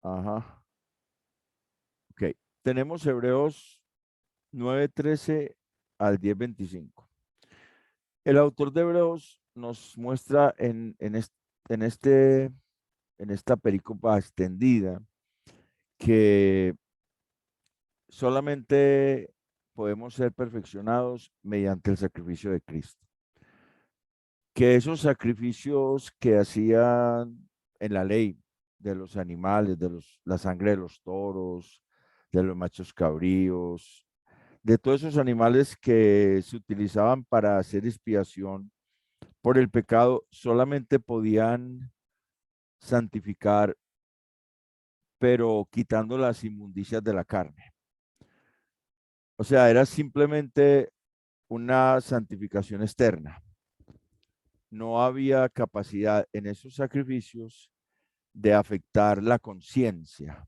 Ajá. Ok. Tenemos Hebreos 9:13 al 10:25. El autor de Hebreos nos muestra en este, en esta perícopa extendida que solamente podemos ser perfeccionados mediante el sacrificio de Cristo. Que esos sacrificios que hacían en la ley de los animales, la sangre de los toros, de los machos cabríos, de todos esos animales que se utilizaban para hacer expiación por el pecado, solamente podían santificar, pero quitando las inmundicias de la carne. O sea, era simplemente una santificación externa. No había capacidad en esos sacrificios de afectar la conciencia.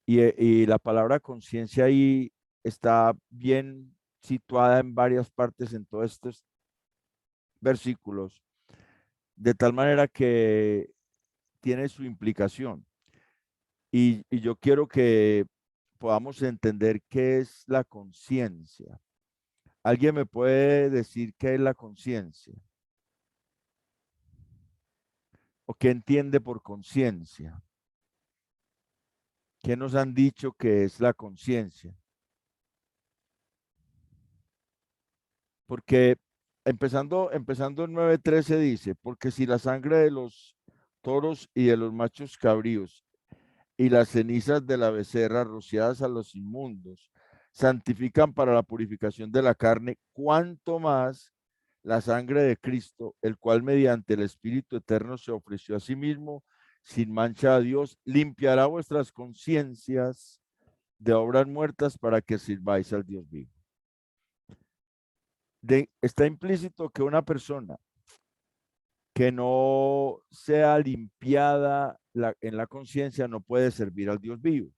Y la palabra conciencia ahí está bien situada en varias partes en todos estos versículos, de tal manera que tiene su implicación. Y yo quiero que podamos entender qué es la conciencia. ¿Alguien me puede decir qué es la conciencia? ¿O qué entiende por conciencia? ¿Qué nos han dicho que es la conciencia? Porque empezando en 9:13 dice, porque si la sangre de los toros y de los machos cabríos y las cenizas de la becerra rociadas a los inmundos santifican para la purificación de la carne, cuánto más la sangre de Cristo, el cual mediante el Espíritu Eterno se ofreció a sí mismo sin mancha a Dios, limpiará vuestras conciencias de obras muertas para que sirváis al Dios vivo. Está implícito que una persona que no sea limpiada en la conciencia no puede servir al Dios vivo.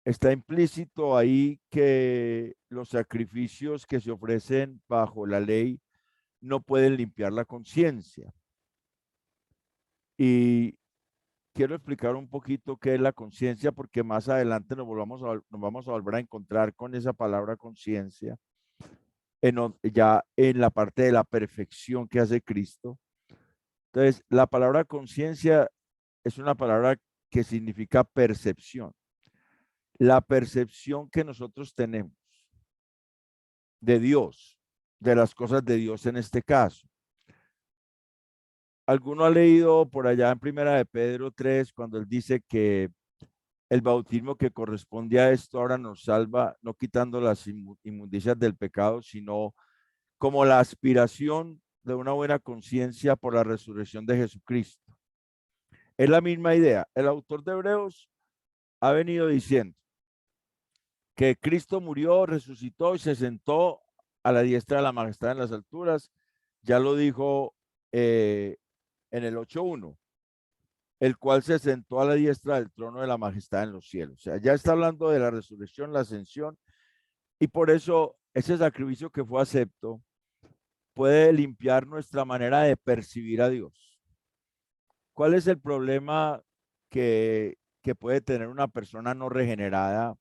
Está implícito ahí que los sacrificios que se ofrecen bajo la ley no pueden limpiar la conciencia. Y quiero explicar un poquito qué es la conciencia, porque más adelante nos vamos a volver a encontrar con esa palabra conciencia, ya en la parte de la perfección que hace Cristo. Entonces, la palabra conciencia es una palabra que significa percepción. La percepción que nosotros tenemos de Dios, de las cosas de Dios en este caso. ¿Alguno ha leído por allá en Primera de Pedro 3 cuando él dice que el bautismo que corresponde a esto ahora nos salva, no quitando las inmundicias del pecado, sino como la aspiración de una buena conciencia por la resurrección de Jesucristo? Es la misma idea. El autor de Hebreos ha venido diciendo que Cristo murió, resucitó y se sentó a la diestra de la majestad en las alturas. Ya lo dijo en el 8:1, el cual se sentó a la diestra del trono de la majestad en los cielos. O sea, ya está hablando de la resurrección, la ascensión, y por eso ese sacrificio que fue acepto puede limpiar nuestra manera de percibir a Dios. ¿Cuál es el problema que puede tener una persona no regenerada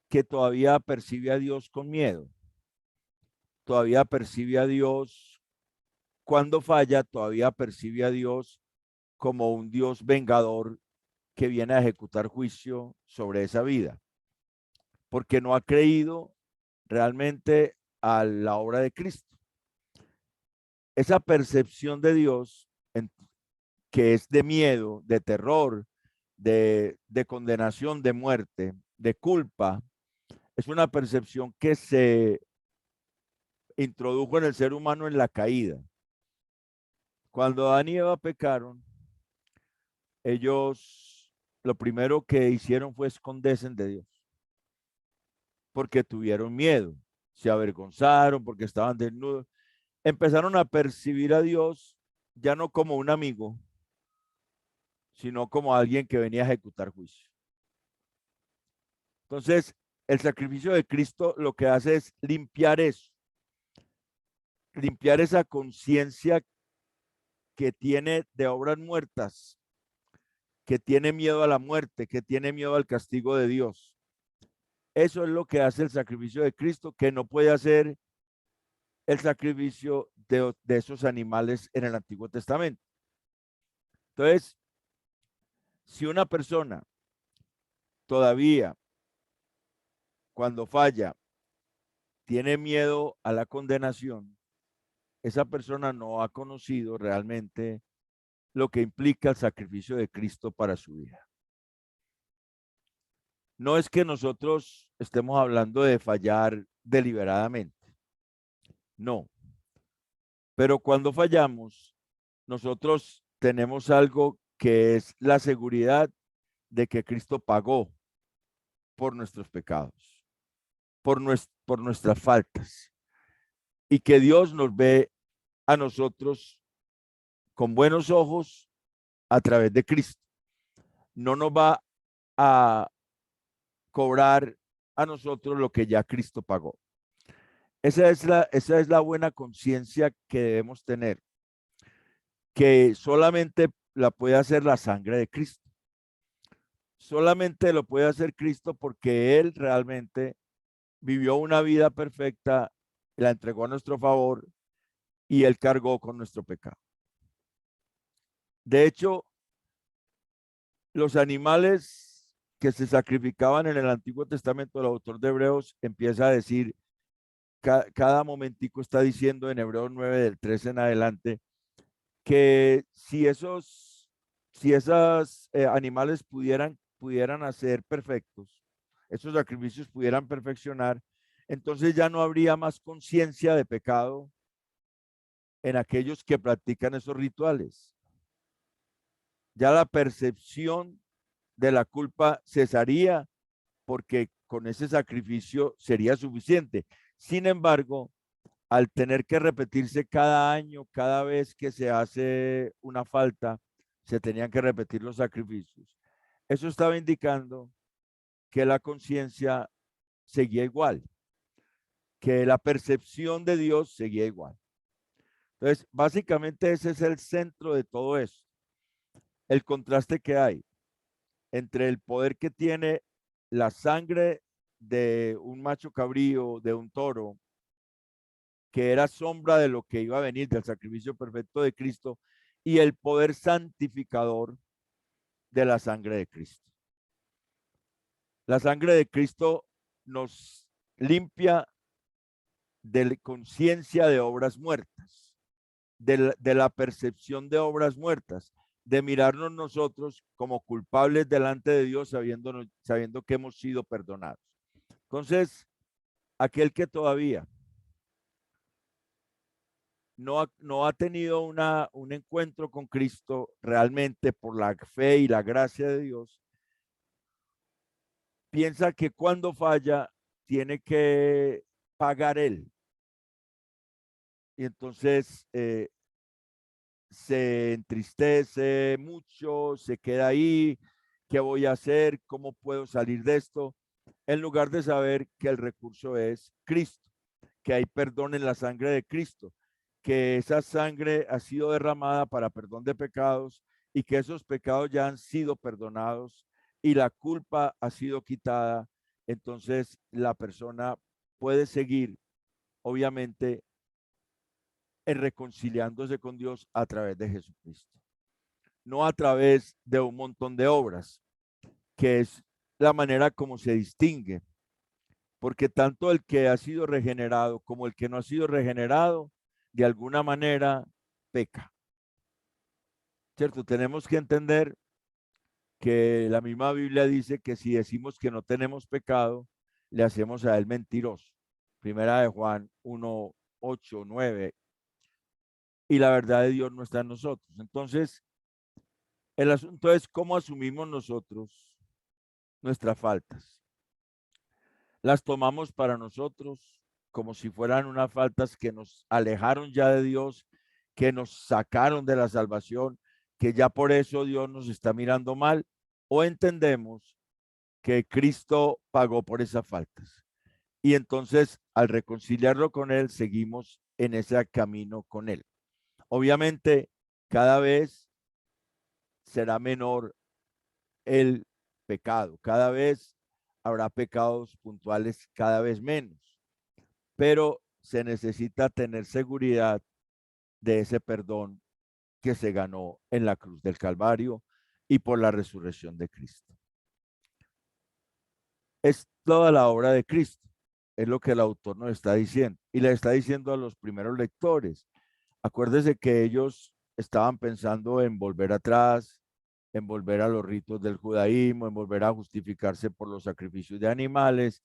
que todavía percibe a Dios con miedo? Todavía percibe a Dios cuando falla, todavía percibe a Dios como un Dios vengador que viene a ejecutar juicio sobre esa vida, porque no ha creído realmente a la obra de Cristo. Esa percepción de Dios que es de miedo, de terror, de condenación, de muerte, de culpa, es una percepción que se introdujo en el ser humano en la caída. Cuando Adán y Eva pecaron, ellos lo primero que hicieron fue esconderse de Dios, porque tuvieron miedo, se avergonzaron porque estaban desnudos, empezaron a percibir a Dios ya no como un amigo, sino como alguien que venía a ejecutar juicio. Entonces, el sacrificio de Cristo lo que hace es limpiar eso, limpiar esa conciencia que tiene de obras muertas, que tiene miedo a la muerte, que tiene miedo al castigo de Dios. Eso es lo que hace el sacrificio de Cristo, que no puede hacer el sacrificio de esos animales en el Antiguo Testamento. Entonces, si una persona todavía, cuando falla, tiene miedo a la condenación, esa persona no ha conocido realmente lo que implica el sacrificio de Cristo para su vida. No es que nosotros estemos hablando de fallar deliberadamente, no. Pero cuando fallamos, nosotros tenemos algo que es la seguridad de que Cristo pagó por nuestros pecados, por nuestras faltas, y que Dios nos ve a nosotros con buenos ojos a través de Cristo. No nos va a cobrar a nosotros lo que ya Cristo pagó. Esa es la buena conciencia que debemos tener, que solamente la puede hacer la sangre de Cristo. Solamente lo puede hacer Cristo porque Él realmente vivió una vida perfecta, la entregó a nuestro favor y Él cargó con nuestro pecado. De hecho, los animales que se sacrificaban en el Antiguo Testamento, el autor de Hebreos empieza a decir, cada momentico está diciendo en Hebreos 9 del 13 en adelante, que si esos animales pudieran hacer perfectos, esos sacrificios pudieran perfeccionar, entonces ya no habría más conciencia de pecado en aquellos que practican esos rituales. Ya la percepción de la culpa cesaría porque con ese sacrificio sería suficiente. Sin embargo, al tener que repetirse cada año, cada vez que se hace una falta, se tenían que repetir los sacrificios. Eso estaba indicando que la conciencia seguía igual, que la percepción de Dios seguía igual. Entonces, básicamente ese es el centro de todo eso. El contraste que hay entre el poder que tiene la sangre de un macho cabrío, de un toro, que era sombra de lo que iba a venir, del sacrificio perfecto de Cristo, y el poder santificador de la sangre de Cristo. La sangre de Cristo nos limpia de conciencia de obras muertas, de la percepción de obras muertas, de mirarnos nosotros como culpables delante de Dios sabiendo que hemos sido perdonados. Entonces, aquel que todavía no ha tenido un encuentro con Cristo realmente por la fe y la gracia de Dios, piensa que cuando falla tiene que pagar él. Y entonces se entristece mucho, se queda ahí, ¿qué voy a hacer? ¿Cómo puedo salir de esto? En lugar de saber que el recurso es Cristo, que hay perdón en la sangre de Cristo, que esa sangre ha sido derramada para perdón de pecados y que esos pecados ya han sido perdonados y la culpa ha sido quitada. Entonces la persona puede seguir, obviamente, reconciliándose con Dios a través de Jesucristo, no a través de un montón de obras, que es la manera como se distingue, porque tanto el que ha sido regenerado como el que no ha sido regenerado, de alguna manera peca. ¿Cierto? Tenemos que entender que la misma Biblia dice que si decimos que no tenemos pecado, le hacemos a él mentiroso. Primera de Juan 1, 8, 9. Y la verdad de Dios no está en nosotros. Entonces, el asunto es cómo asumimos nosotros nuestras faltas. Las tomamos para nosotros como si fueran unas faltas que nos alejaron ya de Dios, que nos sacaron de la salvación, que ya por eso Dios nos está mirando mal, o entendemos que Cristo pagó por esas faltas. Y entonces, al reconciliarlo con Él, seguimos en ese camino con Él. Obviamente, cada vez será menor el pecado. Cada vez habrá pecados puntuales, cada vez menos, pero se necesita tener seguridad de ese perdón que se ganó en la cruz del Calvario y por la resurrección de Cristo. Es toda la obra de Cristo, es lo que el autor nos está diciendo y le está diciendo a los primeros lectores. Acuérdese que ellos estaban pensando en volver atrás, en volver a los ritos del judaísmo, en volver a justificarse por los sacrificios de animales.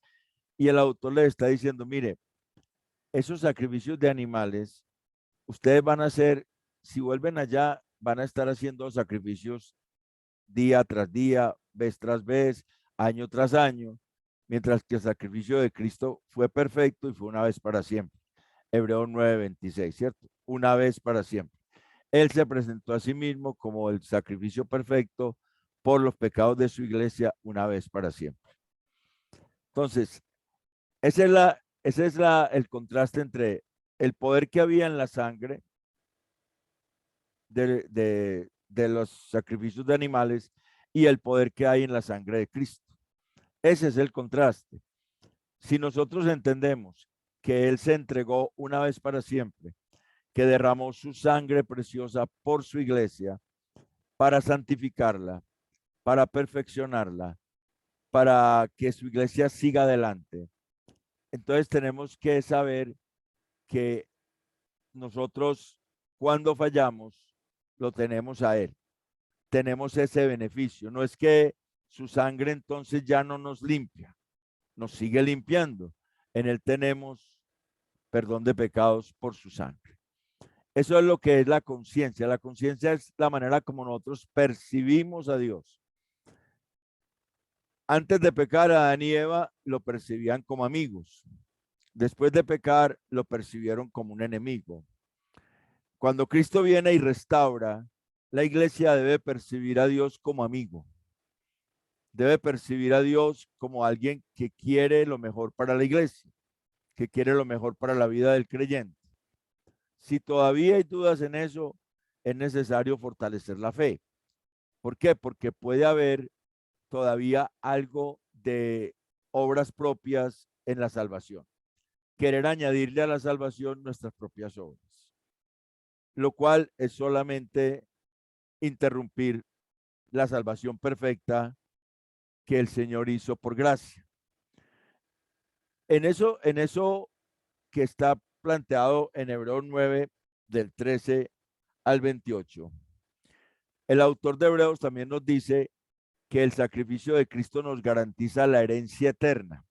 Y el autor les está diciendo, mire, esos sacrificios de animales, ustedes van a hacer, si vuelven allá, van a estar haciendo sacrificios día tras día, vez tras vez, año tras año, mientras que el sacrificio de Cristo fue perfecto y fue una vez para siempre. Hebreos 9:26, ¿cierto? Una vez para siempre. Él se presentó a sí mismo como el sacrificio perfecto por los pecados de su iglesia una vez para siempre. Entonces, ese es el contraste entre el poder que había en la sangre de los sacrificios de animales y el poder que hay en la sangre de Cristo. Ese es el contraste. Si nosotros entendemos que Él se entregó una vez para siempre, que derramó su sangre preciosa por su iglesia para santificarla, para perfeccionarla, para que su iglesia siga adelante. Entonces tenemos que saber que nosotros cuando fallamos lo tenemos a Él. Tenemos ese beneficio. No es que su sangre entonces ya no nos limpia, nos sigue limpiando. En Él tenemos perdón de pecados por su sangre. Eso es lo que es la conciencia. La conciencia es la manera como nosotros percibimos a Dios. Antes de pecar, Adán y Eva lo percibían como amigos. Después de pecar, lo percibieron como un enemigo. Cuando Cristo viene y restaura, la iglesia debe percibir a Dios como amigo. Debe percibir a Dios como alguien que quiere lo mejor para la iglesia, que quiere lo mejor para la vida del creyente. Si todavía hay dudas en eso, es necesario fortalecer la fe. ¿Por qué? Porque puede haber todavía algo de obras propias en la salvación. Querer añadirle a la salvación nuestras propias obras, lo cual es solamente interrumpir la salvación perfecta que el Señor hizo por gracia. En eso que está planteado en Hebreos 9, del 13 al 28, el autor de Hebreos también nos dice que el sacrificio de Cristo nos garantiza la herencia eterna.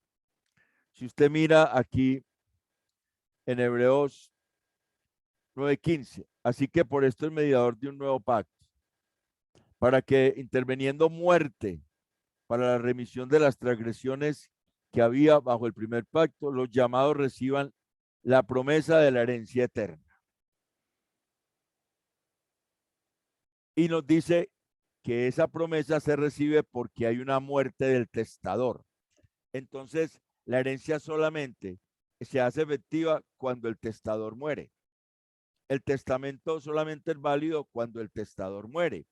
Si usted mira aquí en Hebreos 9:15, así que por esto es mediador de un nuevo pacto, para que interviniendo muerte para la remisión de las transgresiones que había bajo el primer pacto, los llamados reciban la promesa de la herencia eterna. Y nos dice que esa promesa se recibe porque hay una muerte del testador. Entonces, la herencia solamente se hace efectiva cuando el testador muere. El testamento solamente es válido cuando el testador muere.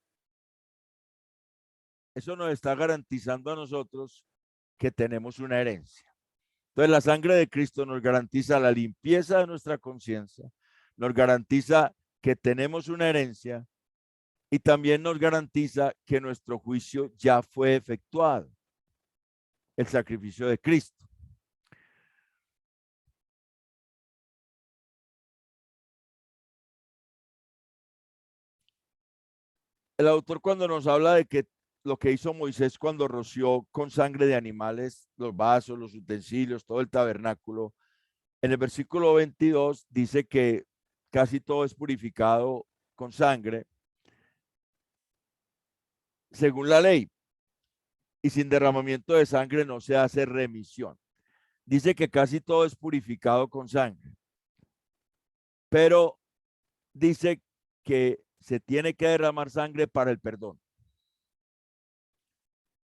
Eso nos está garantizando a nosotros que tenemos una herencia. Entonces, la sangre de Cristo nos garantiza la limpieza de nuestra conciencia, nos garantiza que tenemos una herencia y también nos garantiza que nuestro juicio ya fue efectuado, el sacrificio de Cristo. El autor cuando nos habla de que lo que hizo Moisés cuando roció con sangre de animales, los vasos, los utensilios, todo el tabernáculo, en el versículo 22 dice que casi todo es purificado con sangre, según la ley, y sin derramamiento de sangre no se hace remisión. Dice que casi todo es purificado con sangre, pero dice que se tiene que derramar sangre para el perdón.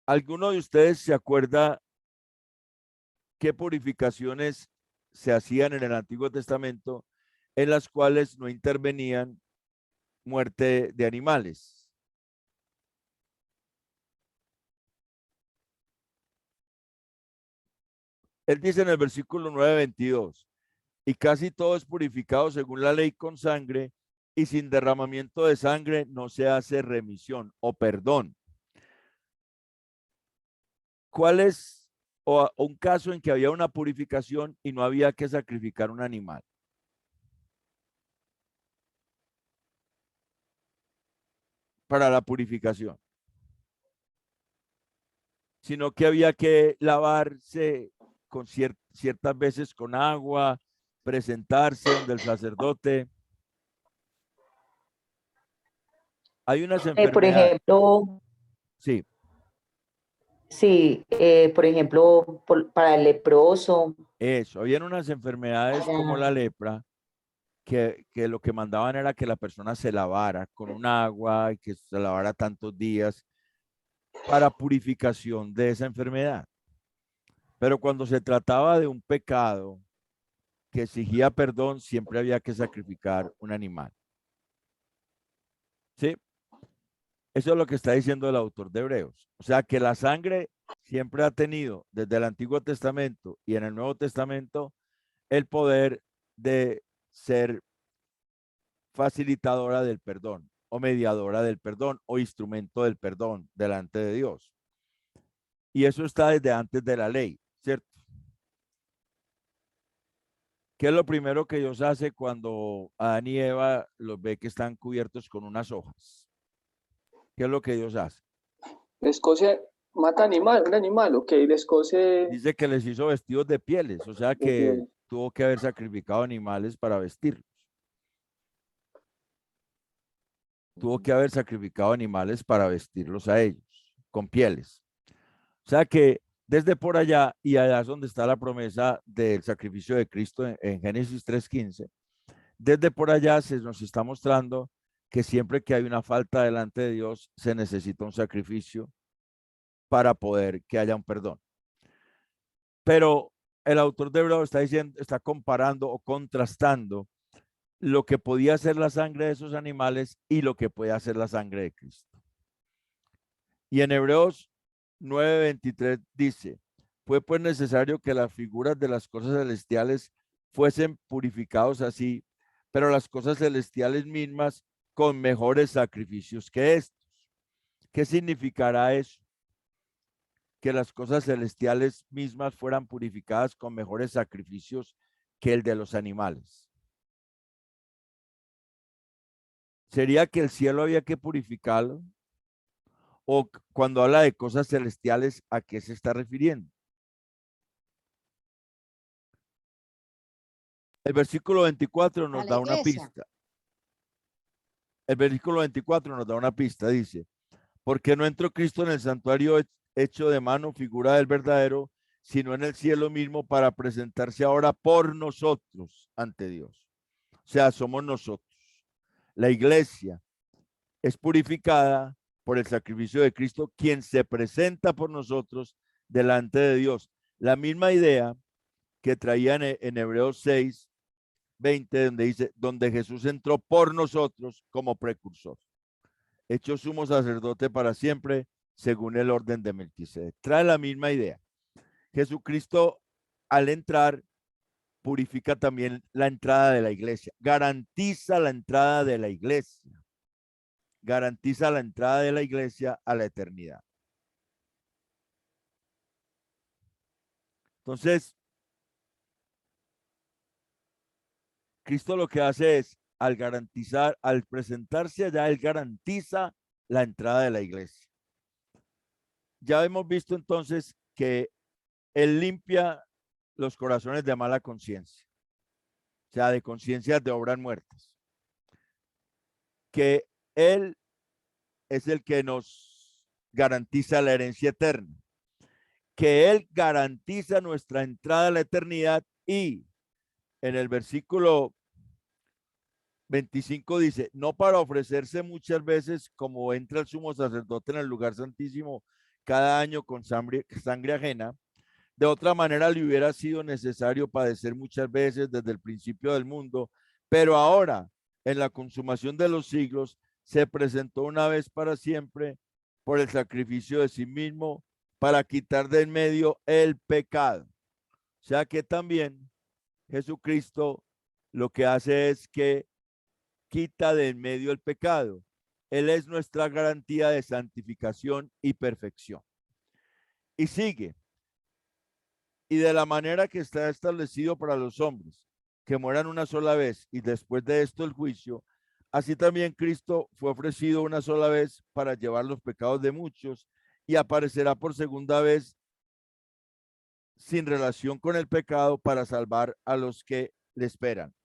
¿Alguno de ustedes se acuerda qué purificaciones se hacían en el Antiguo Testamento en las cuales no intervenían muerte de animales? Él dice en el versículo 9:22, y casi todo es purificado según la ley con sangre, y sin derramamiento de sangre no se hace remisión o perdón. ¿Cuál es un caso en que había una purificación y no había que sacrificar un animal? Para la purificación, sino que había que lavarse con ciertas veces con agua, presentarse donde el sacerdote. Hay unas Por enfermedades, ejemplo, sí, sí, por ejemplo, para el leproso, eso, habían unas enfermedades como la para, lepra, que lo que mandaban era que la persona se lavara con un agua y que se lavara tantos días para purificación de esa enfermedad. Pero cuando se trataba de un pecado que exigía perdón, siempre había que sacrificar un animal. ¿Sí? Eso es lo que está diciendo el autor de Hebreos. O sea que la sangre siempre ha tenido desde el Antiguo Testamento y en el Nuevo Testamento el poder de ser facilitadora del perdón o mediadora del perdón o instrumento del perdón delante de Dios. Y eso está desde antes de la ley, ¿cierto? ¿Qué es lo primero que Dios hace cuando Adán y Eva los ve que están cubiertos con unas hojas? ¿Qué es lo que Dios hace? Les cose, mata animal, un animal, ok, les cose Dice que les hizo vestidos de pieles, o sea de que piel. tuvo que haber sacrificado animales para vestirlos. Tuvo que haber sacrificado animales para vestirlos a ellos, con pieles. O sea que desde por allá, y allá es donde está la promesa del sacrificio de Cristo en Génesis 3:15, desde por allá se nos está mostrando que siempre que hay una falta delante de Dios, se necesita un sacrificio para poder que haya un perdón. Pero el autor de Hebreo está diciendo, está comparando o contrastando lo que podía hacer la sangre de esos animales y lo que puede hacer la sangre de Cristo. Y en Hebreos 9:23 dice, fue pues necesario que las figuras de las cosas celestiales fuesen purificados así, pero las cosas celestiales mismas con mejores sacrificios que estos. ¿Qué significará eso? Que las cosas celestiales mismas fueran purificadas con mejores sacrificios que el de los animales. ¿Sería que el cielo había que purificarlo? ¿O cuando habla de cosas celestiales, a qué se está refiriendo? El versículo 24 A nos la da una iglesia. pista. El versículo 24 nos da una pista, dice, porque no entró Cristo en el santuario hecho de mano, figura del verdadero, sino en el cielo mismo para presentarse ahora por nosotros ante Dios. O sea, somos nosotros. La iglesia es purificada por el sacrificio de Cristo, quien se presenta por nosotros delante de Dios. La misma idea que traían en Hebreos 6:20, donde dice, donde Jesús entró por nosotros como precursor, hecho sumo sacerdote para siempre, según el orden de Melquisedec. Trae la misma idea. Jesucristo, al entrar, purifica también la entrada de la iglesia, garantiza la entrada de la iglesia, garantiza la entrada de la iglesia a la eternidad. Entonces, Cristo lo que hace es, al garantizar, al presentarse allá, Él garantiza la entrada de la iglesia. Ya hemos visto entonces que Él limpia los corazones de mala conciencia, o sea, de conciencias de obras muertas. Que Él es el que nos garantiza la herencia eterna. Que Él garantiza nuestra entrada a la eternidad y en el versículo 25 dice, no para ofrecerse muchas veces como entra el sumo sacerdote en el lugar santísimo cada año con sangre ajena. De otra manera le hubiera sido necesario padecer muchas veces desde el principio del mundo, pero ahora, en la consumación de los siglos, se presentó una vez para siempre por el sacrificio de sí mismo para quitar de en medio el pecado. O sea que también Jesucristo lo que hace es que quita de en medio el pecado. Él es nuestra garantía de santificación y perfección. Y sigue. Y de la manera que está establecido para los hombres, que mueran una sola vez y después de esto el juicio, así también Cristo fue ofrecido una sola vez para llevar los pecados de muchos y aparecerá por segunda vez sin relación con el pecado para salvar a los que le esperan.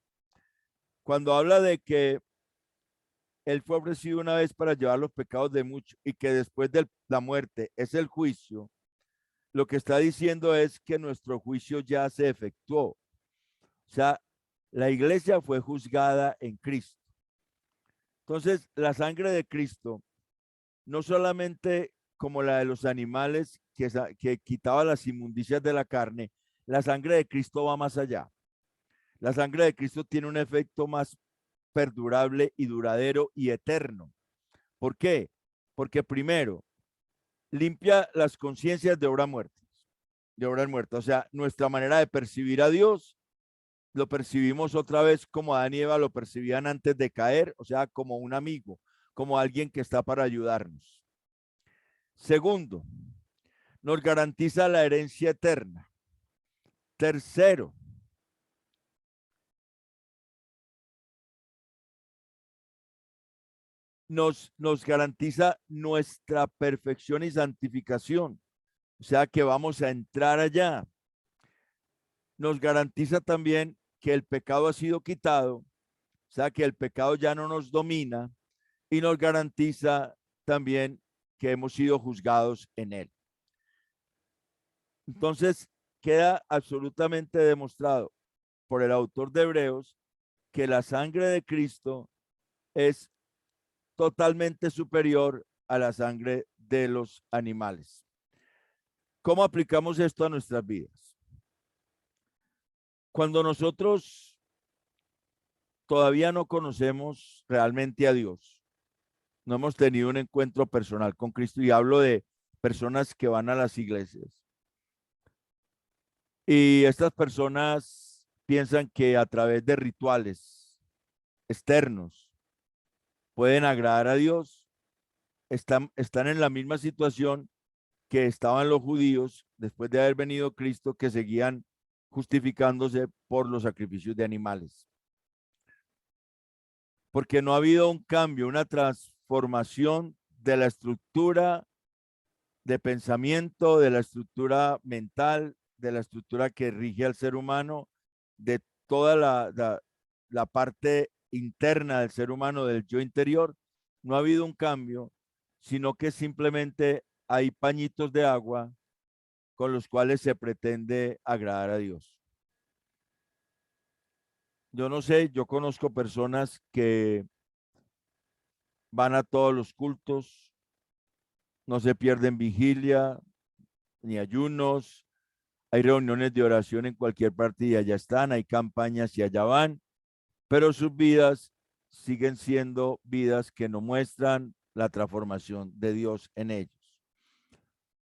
Cuando habla de que Él fue ofrecido una vez para llevar los pecados de muchos y que después de la muerte es el juicio, lo que está diciendo es que nuestro juicio ya se efectuó. O sea, la iglesia fue juzgada en Cristo. Entonces, la sangre de Cristo, no solamente como la de los animales que quitaba las inmundicias de la carne, la sangre de Cristo va más allá. La sangre de Cristo tiene un efecto más perdurable y duradero y eterno. ¿Por qué? Porque primero, limpia las conciencias de obras muertas. O sea, nuestra manera de percibir a Dios lo percibimos otra vez como Adán y Eva lo percibían antes de caer, o sea, como un amigo, como alguien que está para ayudarnos. Segundo, nos garantiza la herencia eterna. Tercero, nos garantiza nuestra perfección y santificación, o sea, que vamos a entrar allá. Nos garantiza también que el pecado ha sido quitado, o sea, que el pecado ya no nos domina, y nos garantiza también que hemos sido juzgados en él. Entonces, queda absolutamente demostrado por el autor de Hebreos que la sangre de Cristo es totalmente superior a la sangre de los animales. ¿Cómo aplicamos esto a nuestras vidas? Cuando nosotros todavía no conocemos realmente a Dios, no hemos tenido un encuentro personal con Cristo, y hablo de personas que van a las iglesias, y estas personas piensan que a través de rituales externos pueden agradar a Dios, están en la misma situación que estaban los judíos después de haber venido Cristo, que seguían justificándose por los sacrificios de animales. Porque no ha habido un cambio, una transformación de la estructura de pensamiento, de la estructura mental, de la estructura que rige al ser humano, de toda la parte interna del ser humano, del yo interior. No ha habido un cambio, sino que simplemente hay pañitos de agua con los cuales se pretende agradar a Dios. Yo no sé, yo conozco personas que van a todos los cultos, no se pierden vigilia ni ayunos, hay reuniones de oración en cualquier parte y allá están, hay campañas y allá van, pero sus vidas siguen siendo vidas que no muestran la transformación de Dios en ellos.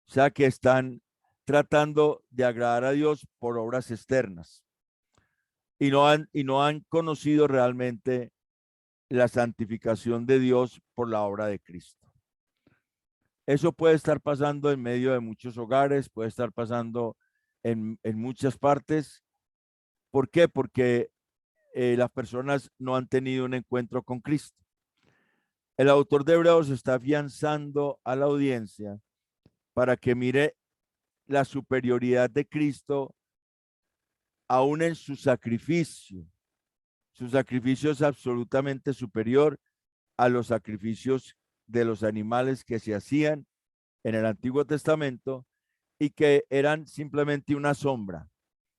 O sea que están tratando de agradar a Dios por obras externas y no han conocido realmente la santificación de Dios por la obra de Cristo. Eso puede estar pasando en medio de muchos hogares, puede estar pasando en muchas partes. ¿Por qué? Porque las personas no han tenido un encuentro con Cristo. El autor de Hebreos está afianzando a la audiencia para que mire la superioridad de Cristo aún en su sacrificio. Su sacrificio es absolutamente superior a los sacrificios de los animales que se hacían en el Antiguo Testamento y que eran simplemente una sombra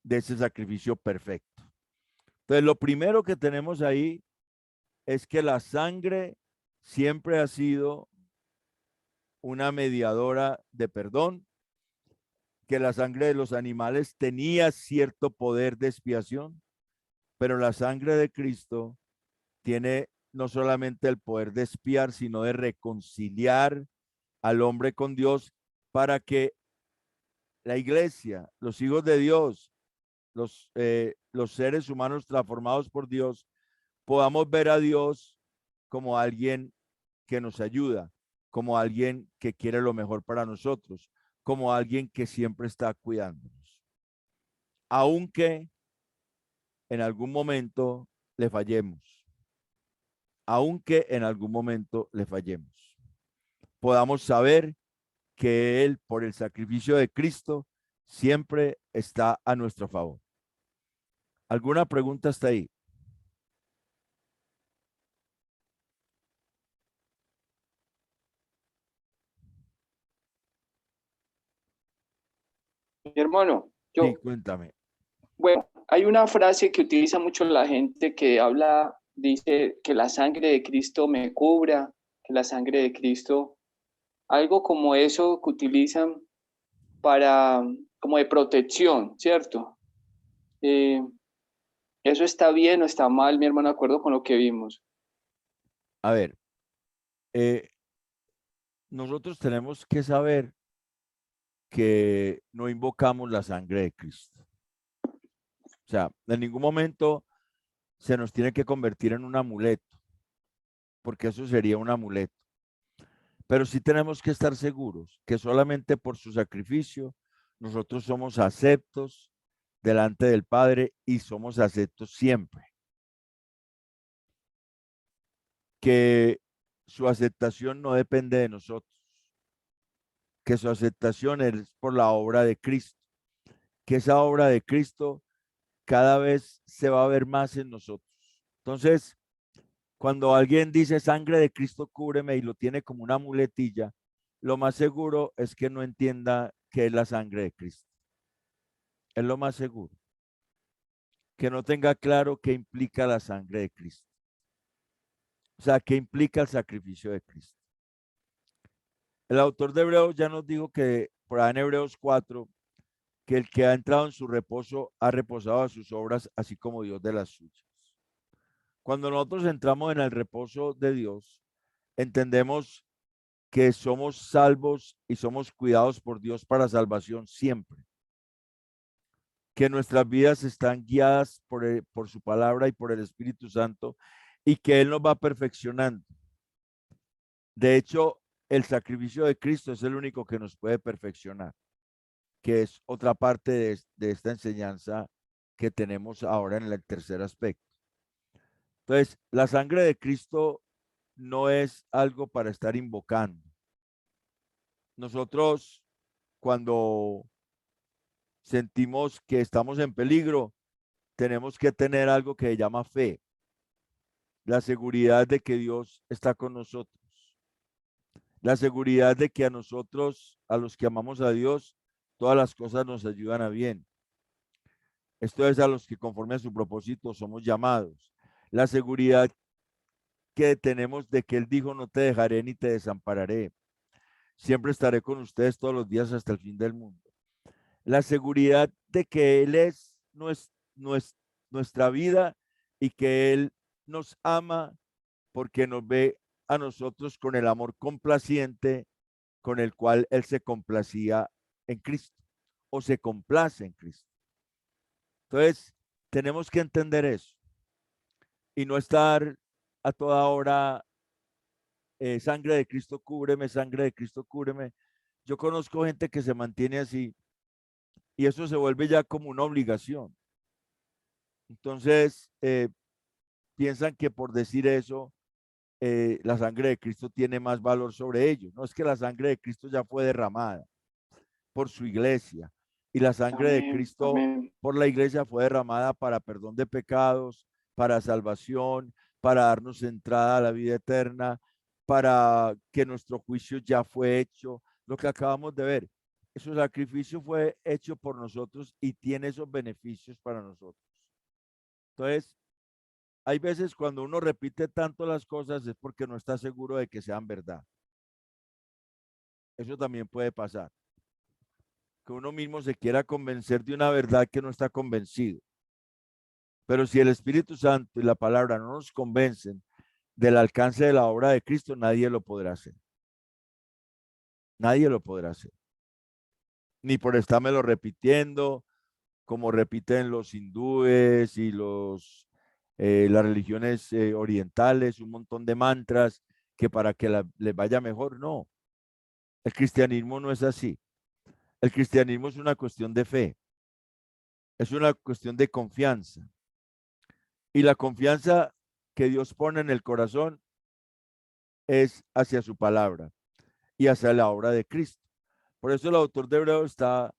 de ese sacrificio perfecto. Entonces, lo primero que tenemos ahí es que la sangre siempre ha sido una mediadora de perdón, que la sangre de los animales tenía cierto poder de expiación, pero la sangre de Cristo tiene no solamente el poder de expiar, sino de reconciliar al hombre con Dios para que la iglesia, los hijos de Dios, los seres humanos transformados por Dios, podamos ver a Dios como alguien que nos ayuda, como alguien que quiere lo mejor para nosotros, como alguien que siempre está cuidándonos. Aunque en algún momento le fallemos, aunque en algún momento le fallemos, podamos saber que Él, por el sacrificio de Cristo, siempre está a nuestro favor. ¿Alguna pregunta hasta ahí? Mi hermano, Sí, cuéntame. bueno, hay una frase que utiliza mucho la gente que habla, dice que la sangre de Cristo me cubra, que la sangre de Cristo, algo como eso que utilizan para, como de protección, ¿cierto? Eh, ¿Eso está bien o está mal, mi hermano, de acuerdo con lo que vimos? A ver, nosotros tenemos que saber que no invocamos la sangre de Cristo. O sea, en ningún momento se nos tiene que convertir en un amuleto, porque eso sería un amuleto. Pero sí tenemos que estar seguros que solamente por su sacrificio nosotros somos aceptos delante del Padre y somos aceptos siempre. Que su aceptación no depende de nosotros, que su aceptación es por la obra de Cristo, que esa obra de Cristo cada vez se va a ver más en nosotros. Entonces, cuando alguien dice sangre de Cristo cúbreme y lo tiene como una muletilla, lo más seguro es que no entienda qué es la sangre de Cristo. Es lo más seguro. Que no tenga claro qué implica la sangre de Cristo. O sea, qué implica el sacrificio de Cristo. El autor de Hebreos ya nos dijo que, por ahí en Hebreos 4, que el que ha entrado en su reposo ha reposado a sus obras, así como Dios de las suyas. Cuando nosotros entramos en el reposo de Dios, entendemos que somos salvos y somos cuidados por Dios para salvación siempre. Que nuestras vidas están guiadas por su palabra y por el Espíritu Santo y que Él nos va perfeccionando. De hecho, el sacrificio de Cristo es el único que nos puede perfeccionar, que es otra parte de esta enseñanza que tenemos ahora en el tercer aspecto. Entonces, la sangre de Cristo no es algo para estar invocando. Nosotros, cuando sentimos que estamos en peligro, tenemos que tener algo que se llama fe, la seguridad de que Dios está con nosotros, la seguridad de que a nosotros, a los que amamos a Dios, todas las cosas nos ayudan a bien. Esto es a los que conforme a su propósito somos llamados. La seguridad que tenemos de que Él dijo, no te dejaré ni te desampararé. Siempre estaré con ustedes todos los días hasta el fin del mundo. La seguridad de que Él es nuestra vida y que Él nos ama porque nos ve a nosotros con el amor complaciente con el cual Él se complacía en Cristo o se complace en Cristo. Entonces, tenemos que entender eso y no estar a toda hora, sangre de Cristo cúbreme, sangre de Cristo cúbreme. Yo conozco gente que se mantiene así y eso se vuelve ya como una obligación. Entonces, piensan que por decir eso, la sangre de Cristo tiene más valor sobre ellos. No es que la sangre de Cristo ya fue derramada por su iglesia y la sangre de Amén, Cristo amén. por la iglesia fue derramada para perdón de pecados, para salvación, para darnos entrada a la vida eterna, para que nuestro juicio ya fue hecho, lo que acabamos de ver. Su sacrificio fue hecho por nosotros y tiene esos beneficios para nosotros. Entonces, hay veces cuando uno repite tanto las cosas es porque no está seguro de que sean verdad. Eso también puede pasar. Que uno mismo se quiera convencer de una verdad que no está convencido. Pero si el Espíritu Santo y la palabra no nos convencen del alcance de la obra de Cristo, nadie lo podrá hacer. Nadie lo podrá hacer. Ni por estármelo repitiendo, como repiten los hindúes y las religiones orientales, un montón de mantras que para que les vaya mejor. No, el cristianismo no es así. El cristianismo es una cuestión de fe, es una cuestión de confianza. Y la confianza que Dios pone en el corazón es hacia su palabra y hacia la obra de Cristo. Por eso el autor de Hebreos está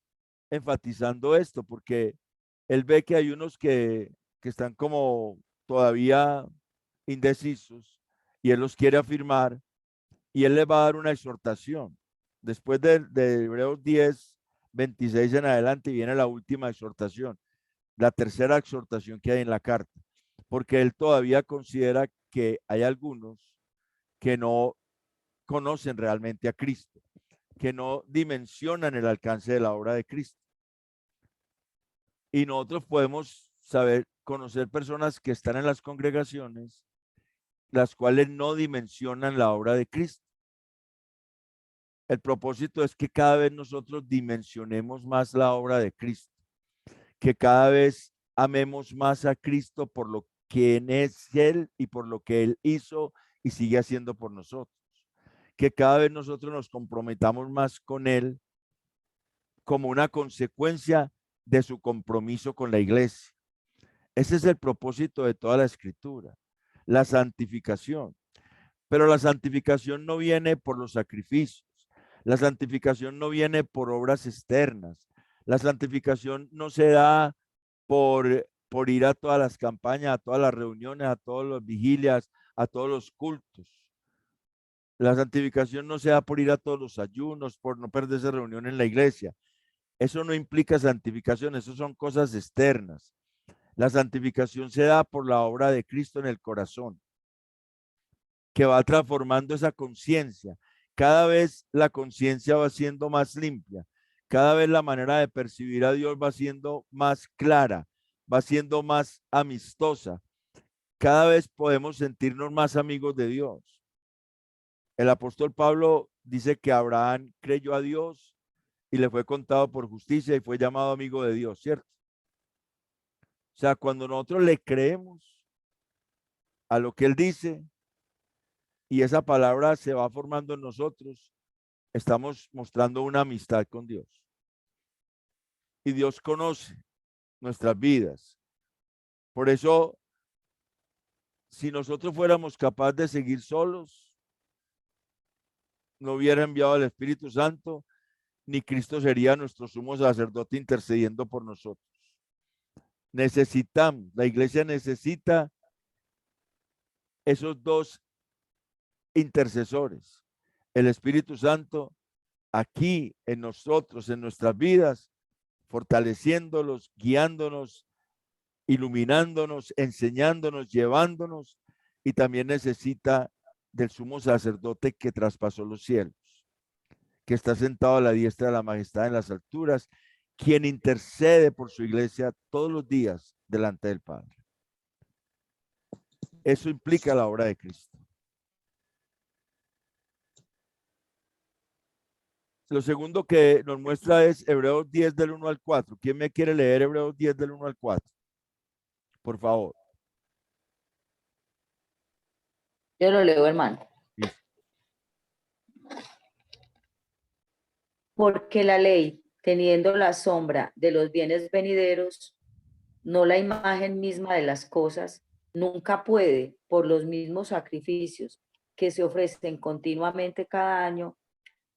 enfatizando esto, porque él ve que hay unos que están como todavía indecisos y él los quiere afirmar y él les va a dar una exhortación. Después de Hebreos 10, 26 en adelante viene la última exhortación, la tercera exhortación que hay en la carta, porque él todavía considera que hay algunos que no conocen realmente a Cristo, que no dimensionan el alcance de la obra de Cristo. Y nosotros podemos saber, conocer personas que están en las congregaciones, las cuales no dimensionan la obra de Cristo. El propósito es que cada vez nosotros dimensionemos más la obra de Cristo, que cada vez amemos más a Cristo por lo que es Él y por lo que Él hizo y sigue haciendo por nosotros. Que cada vez nosotros nos comprometamos más con Él como una consecuencia de su compromiso con la iglesia. Ese es el propósito de toda la escritura, la santificación. Pero la santificación no viene por los sacrificios. La santificación no viene por obras externas. La santificación no se da por ir a todas las campañas, a todas las reuniones, a todas las vigilias, a todos los cultos. La santificación no se da por ir a todos los ayunos, por no perderse reunión en la iglesia. Eso no implica santificación, eso son cosas externas. La santificación se da por la obra de Cristo en el corazón, que va transformando esa conciencia. Cada vez la conciencia va siendo más limpia, cada vez la manera de percibir a Dios va siendo más clara, va siendo más amistosa. Cada vez podemos sentirnos más amigos de Dios. El apóstol Pablo dice que Abraham creyó a Dios y le fue contado por justicia y fue llamado amigo de Dios, ¿cierto? O sea, cuando nosotros le creemos a lo que él dice y esa palabra se va formando en nosotros, estamos mostrando una amistad con Dios. Y Dios conoce nuestras vidas. Por eso, si nosotros fuéramos capaces de seguir solos, no hubiera enviado al Espíritu Santo, ni Cristo sería nuestro sumo sacerdote intercediendo por nosotros. Necesitamos, la iglesia necesita esos dos intercesores, el Espíritu Santo aquí en nosotros, en nuestras vidas, fortaleciéndolos, guiándonos, iluminándonos, enseñándonos, llevándonos, y también necesita del sumo sacerdote que traspasó los cielos, que está sentado a la diestra de la majestad en las alturas, quien intercede por su iglesia todos los días delante del Padre. Eso implica la obra de Cristo. Lo segundo que nos muestra es Hebreos 10 del 1 al 4. ¿Quién me quiere leer Hebreos 10 del 1 al 4? Por favor. Yo lo leo, hermano. Sí. Porque la ley, teniendo la sombra de los bienes venideros, no la imagen misma de las cosas, nunca puede, por los mismos sacrificios que se ofrecen continuamente cada año,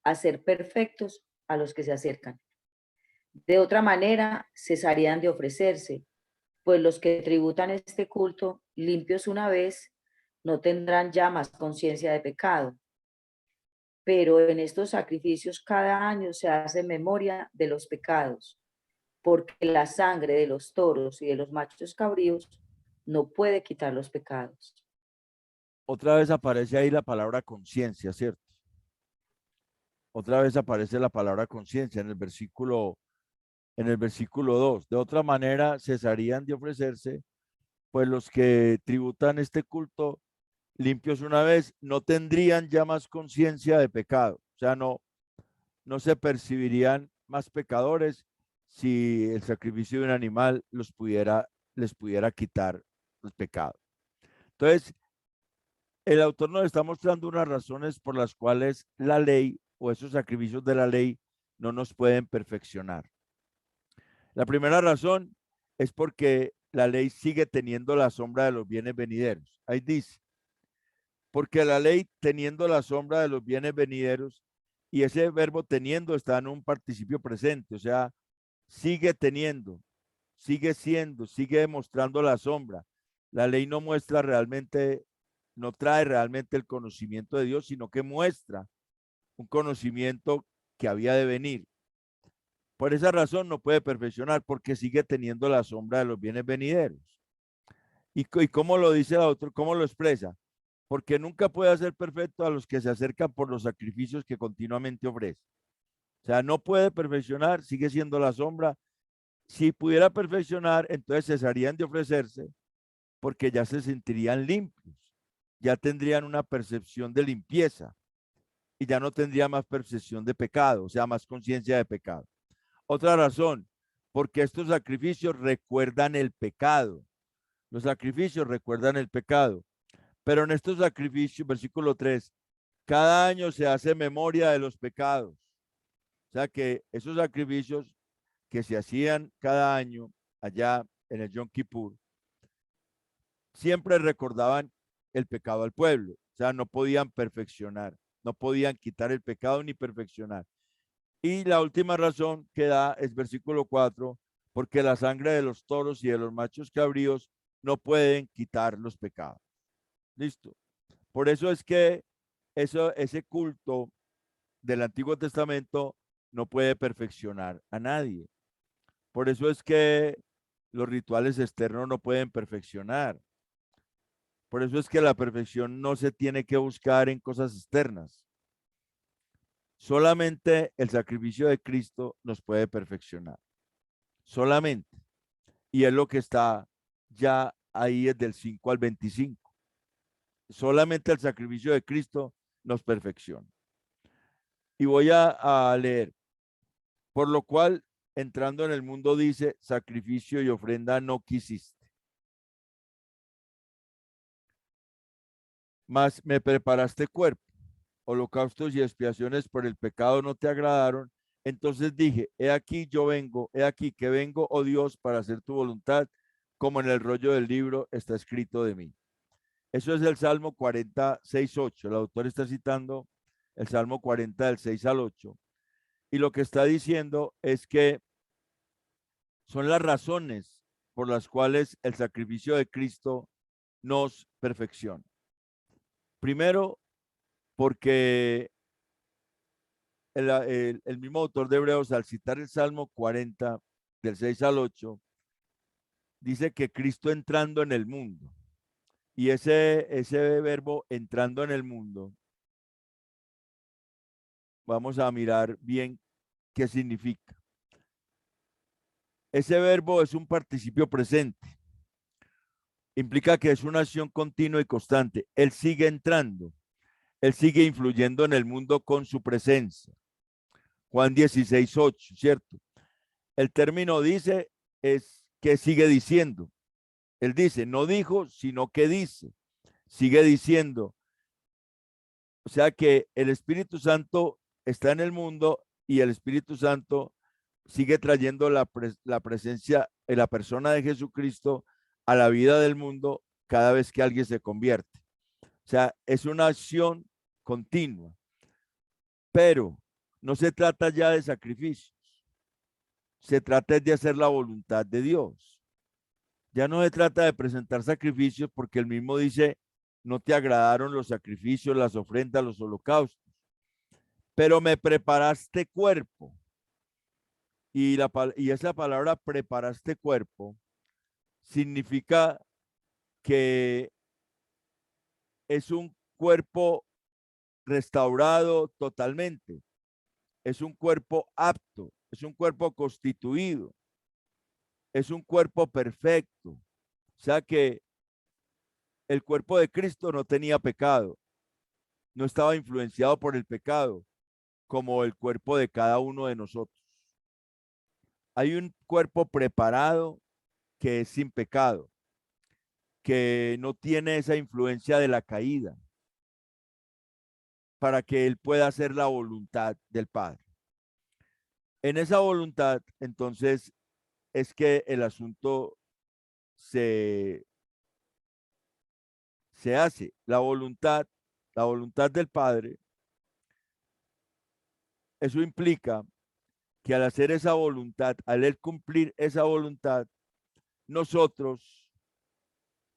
hacer perfectos a los que se acercan. De otra manera, cesarían de ofrecerse, pues los que tributan este culto, limpios una vez, no tendrán ya más conciencia de pecado. Pero en estos sacrificios cada año se hace memoria de los pecados, porque la sangre de los toros y de los machos cabríos no puede quitar los pecados. Otra vez aparece ahí la palabra conciencia, ¿cierto? Otra vez aparece la palabra conciencia en el versículo 2. De otra manera, cesarían de ofrecerse, pues los que tributan este culto limpios una vez no tendrían ya más conciencia de pecado. O sea, no se percibirían más pecadores, si el sacrificio de un animal les pudiera quitar el pecado. Entonces, el autor nos está mostrando unas razones por las cuales la ley o esos sacrificios de la ley no nos pueden perfeccionar. La primera razón es porque la ley sigue teniendo la sombra de los bienes venideros. Ahí dice, porque la ley teniendo la sombra de los bienes venideros, y ese verbo teniendo está en un participio presente, o sea, sigue teniendo, sigue siendo, sigue demostrando la sombra. La ley no muestra realmente, no trae realmente el conocimiento de Dios, sino que muestra un conocimiento que había de venir. Por esa razón no puede perfeccionar, porque sigue teniendo la sombra de los bienes venideros. ¿Y cómo lo dice el autor? ¿Cómo lo expresa? Porque nunca puede hacer perfecto a los que se acercan por los sacrificios que continuamente ofrece. O sea, no puede perfeccionar, sigue siendo la sombra. Si pudiera perfeccionar, entonces cesarían de ofrecerse porque ya se sentirían limpios, ya tendrían una percepción de limpieza y ya no tendría más percepción de pecado, o sea, más conciencia de pecado. Otra razón, porque estos sacrificios recuerdan el pecado. Los sacrificios recuerdan el pecado. Pero en estos sacrificios, versículo 3, cada año se hace memoria de los pecados. O sea que esos sacrificios que se hacían cada año allá en el Yom Kippur, siempre recordaban el pecado al pueblo. O sea, no podían perfeccionar, no podían quitar el pecado ni perfeccionar. Y la última razón que da es versículo 4, porque la sangre de los toros y de los machos cabríos no pueden quitar los pecados. Listo. Por eso es que ese culto del Antiguo Testamento no puede perfeccionar a nadie. Por eso es que los rituales externos no pueden perfeccionar. Por eso es que la perfección no se tiene que buscar en cosas externas. Solamente el sacrificio de Cristo nos puede perfeccionar. Solamente. Y es lo que está ya ahí desde el 5 al 25. Solamente el sacrificio de Cristo nos perfecciona. Y voy a leer. Por lo cual, entrando en el mundo, dice, sacrificio y ofrenda no quisiste, mas me preparaste cuerpo. Holocaustos y expiaciones por el pecado no te agradaron. Entonces dije, he aquí yo vengo, he aquí que vengo, oh Dios, para hacer tu voluntad, como en el rollo del libro está escrito de mí. Eso es el Salmo 46, 8. El autor está citando el Salmo 40 del 6 al 8. Y lo que está diciendo es que son las razones por las cuales el sacrificio de Cristo nos perfecciona. Primero, porque el mismo autor de Hebreos, al citar el Salmo 40, del 6 al 8, dice que Cristo entrando en el mundo. Y ese verbo entrando en el mundo, vamos a mirar bien qué significa. Ese verbo es un participio presente. Implica que es una acción continua y constante. Él sigue entrando. Él sigue influyendo en el mundo con su presencia. Juan 16, 8, ¿cierto? El término dice es que sigue diciendo. Él dice, no dijo, sino que dice. Sigue diciendo. O sea que el Espíritu Santo está en el mundo y el Espíritu Santo sigue trayendo la presencia de la persona de Jesucristo a la vida del mundo cada vez que alguien se convierte. O sea, es una acción continua. Pero no se trata ya de sacrificios. Se trata de hacer la voluntad de Dios. Ya no se trata de presentar sacrificios porque él mismo dice, no te agradaron los sacrificios, las ofrendas, los holocaustos, pero me preparaste cuerpo. Y esa palabra preparaste cuerpo significa que es un cuerpo restaurado totalmente. Es un cuerpo apto, es un cuerpo constituido, es un cuerpo perfecto. O sea que el cuerpo de Cristo no tenía pecado, no estaba influenciado por el pecado, como el cuerpo de cada uno de nosotros. Hay un cuerpo preparado que es sin pecado, que no tiene esa influencia de la caída, para que él pueda hacer la voluntad del Padre. En esa voluntad, entonces, es que el asunto se hace. La voluntad del Padre, eso implica que al hacer esa voluntad, al él cumplir esa voluntad, nosotros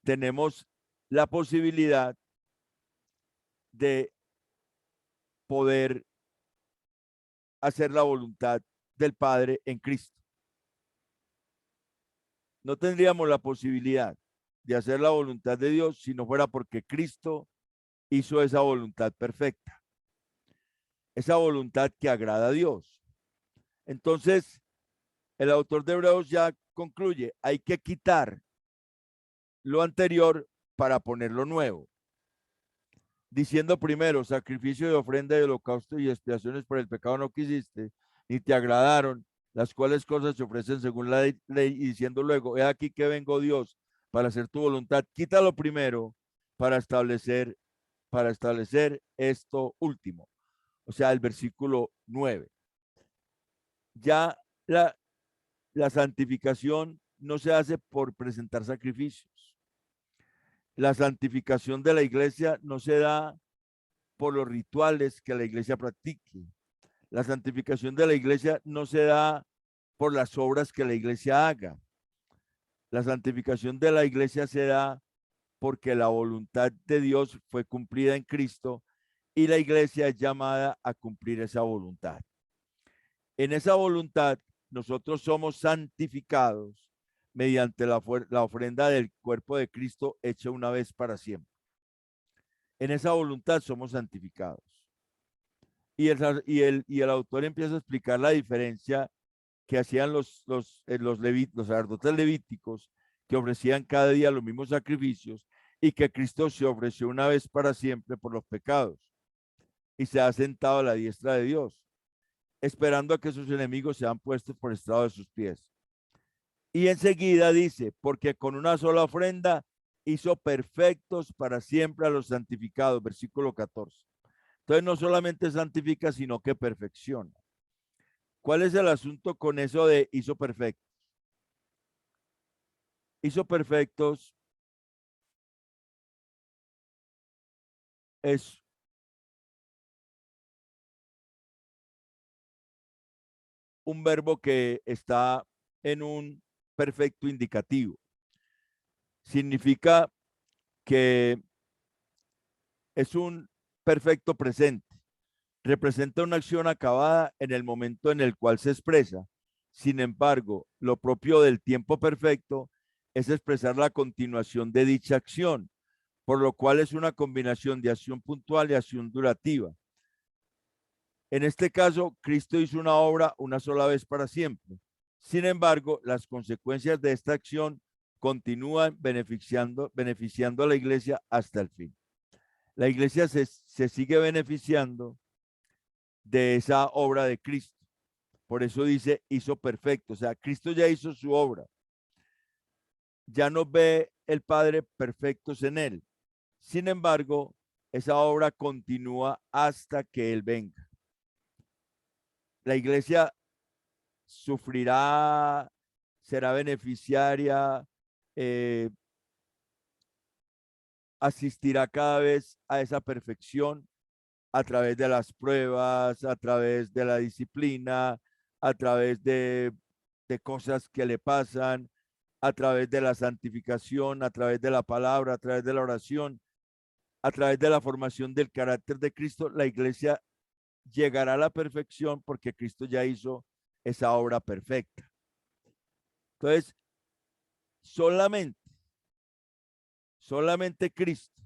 tenemos la posibilidad de poder hacer la voluntad del Padre en Cristo. No tendríamos la posibilidad de hacer la voluntad de Dios si no fuera porque Cristo hizo esa voluntad perfecta, esa voluntad que agrada a Dios. Entonces, el autor de Hebreos ya concluye, hay que quitar lo anterior para poner lo nuevo. Diciendo primero, sacrificio de ofrenda y holocausto y expiaciones por el pecado no quisiste, ni te agradaron, las cuales cosas se ofrecen según la ley, y diciendo luego, he aquí que vengo Dios para hacer tu voluntad. Quítalo primero para establecer esto último. O sea, el versículo 9. Ya la santificación no se hace por presentar sacrificios. La santificación de la iglesia no se da por los rituales que la iglesia practique. La santificación de la iglesia no se da por las obras que la iglesia haga. La santificación de la iglesia se da porque la voluntad de Dios fue cumplida en Cristo y la iglesia es llamada a cumplir esa voluntad. En esa voluntad nosotros somos santificados mediante la ofrenda del cuerpo de Cristo hecha una vez para siempre. En esa voluntad somos santificados. Y el autor empieza a explicar la diferencia que hacían los sacerdotes levíticos, que ofrecían cada día los mismos sacrificios, y que Cristo se ofreció una vez para siempre por los pecados y se ha sentado a la diestra de Dios, esperando a que sus enemigos sean puestos por estrado de sus pies. Y enseguida dice, porque con una sola ofrenda hizo perfectos para siempre a los santificados, versículo 14. Entonces no solamente santifica, sino que perfecciona. ¿Cuál es el asunto con eso de hizo perfectos? Hizo perfectos es un verbo que está en un perfecto indicativo. Significa que es un perfecto presente. Representa una acción acabada en el momento en el cual se expresa. Sin embargo, lo propio del tiempo perfecto es expresar la continuación de dicha acción, por lo cual es una combinación de acción puntual y acción durativa. En este caso, Cristo hizo una obra una sola vez para siempre. Sin embargo, las consecuencias de esta acción continúan beneficiando a la iglesia hasta el fin. La iglesia se sigue beneficiando de esa obra de Cristo. Por eso dice, hizo perfecto. O sea, Cristo ya hizo su obra. Ya nos ve el Padre perfectos en él. Sin embargo, esa obra continúa hasta que Él venga. La iglesia sufrirá, será beneficiaria, asistirá cada vez a esa perfección a través de las pruebas, a través de la disciplina, a través de cosas que le pasan, a través de la santificación, a través de la palabra, a través de la oración, a través de la formación del carácter de Cristo. La iglesia llegará a la perfección porque Cristo ya hizo esa obra perfecta. Entonces, solamente Cristo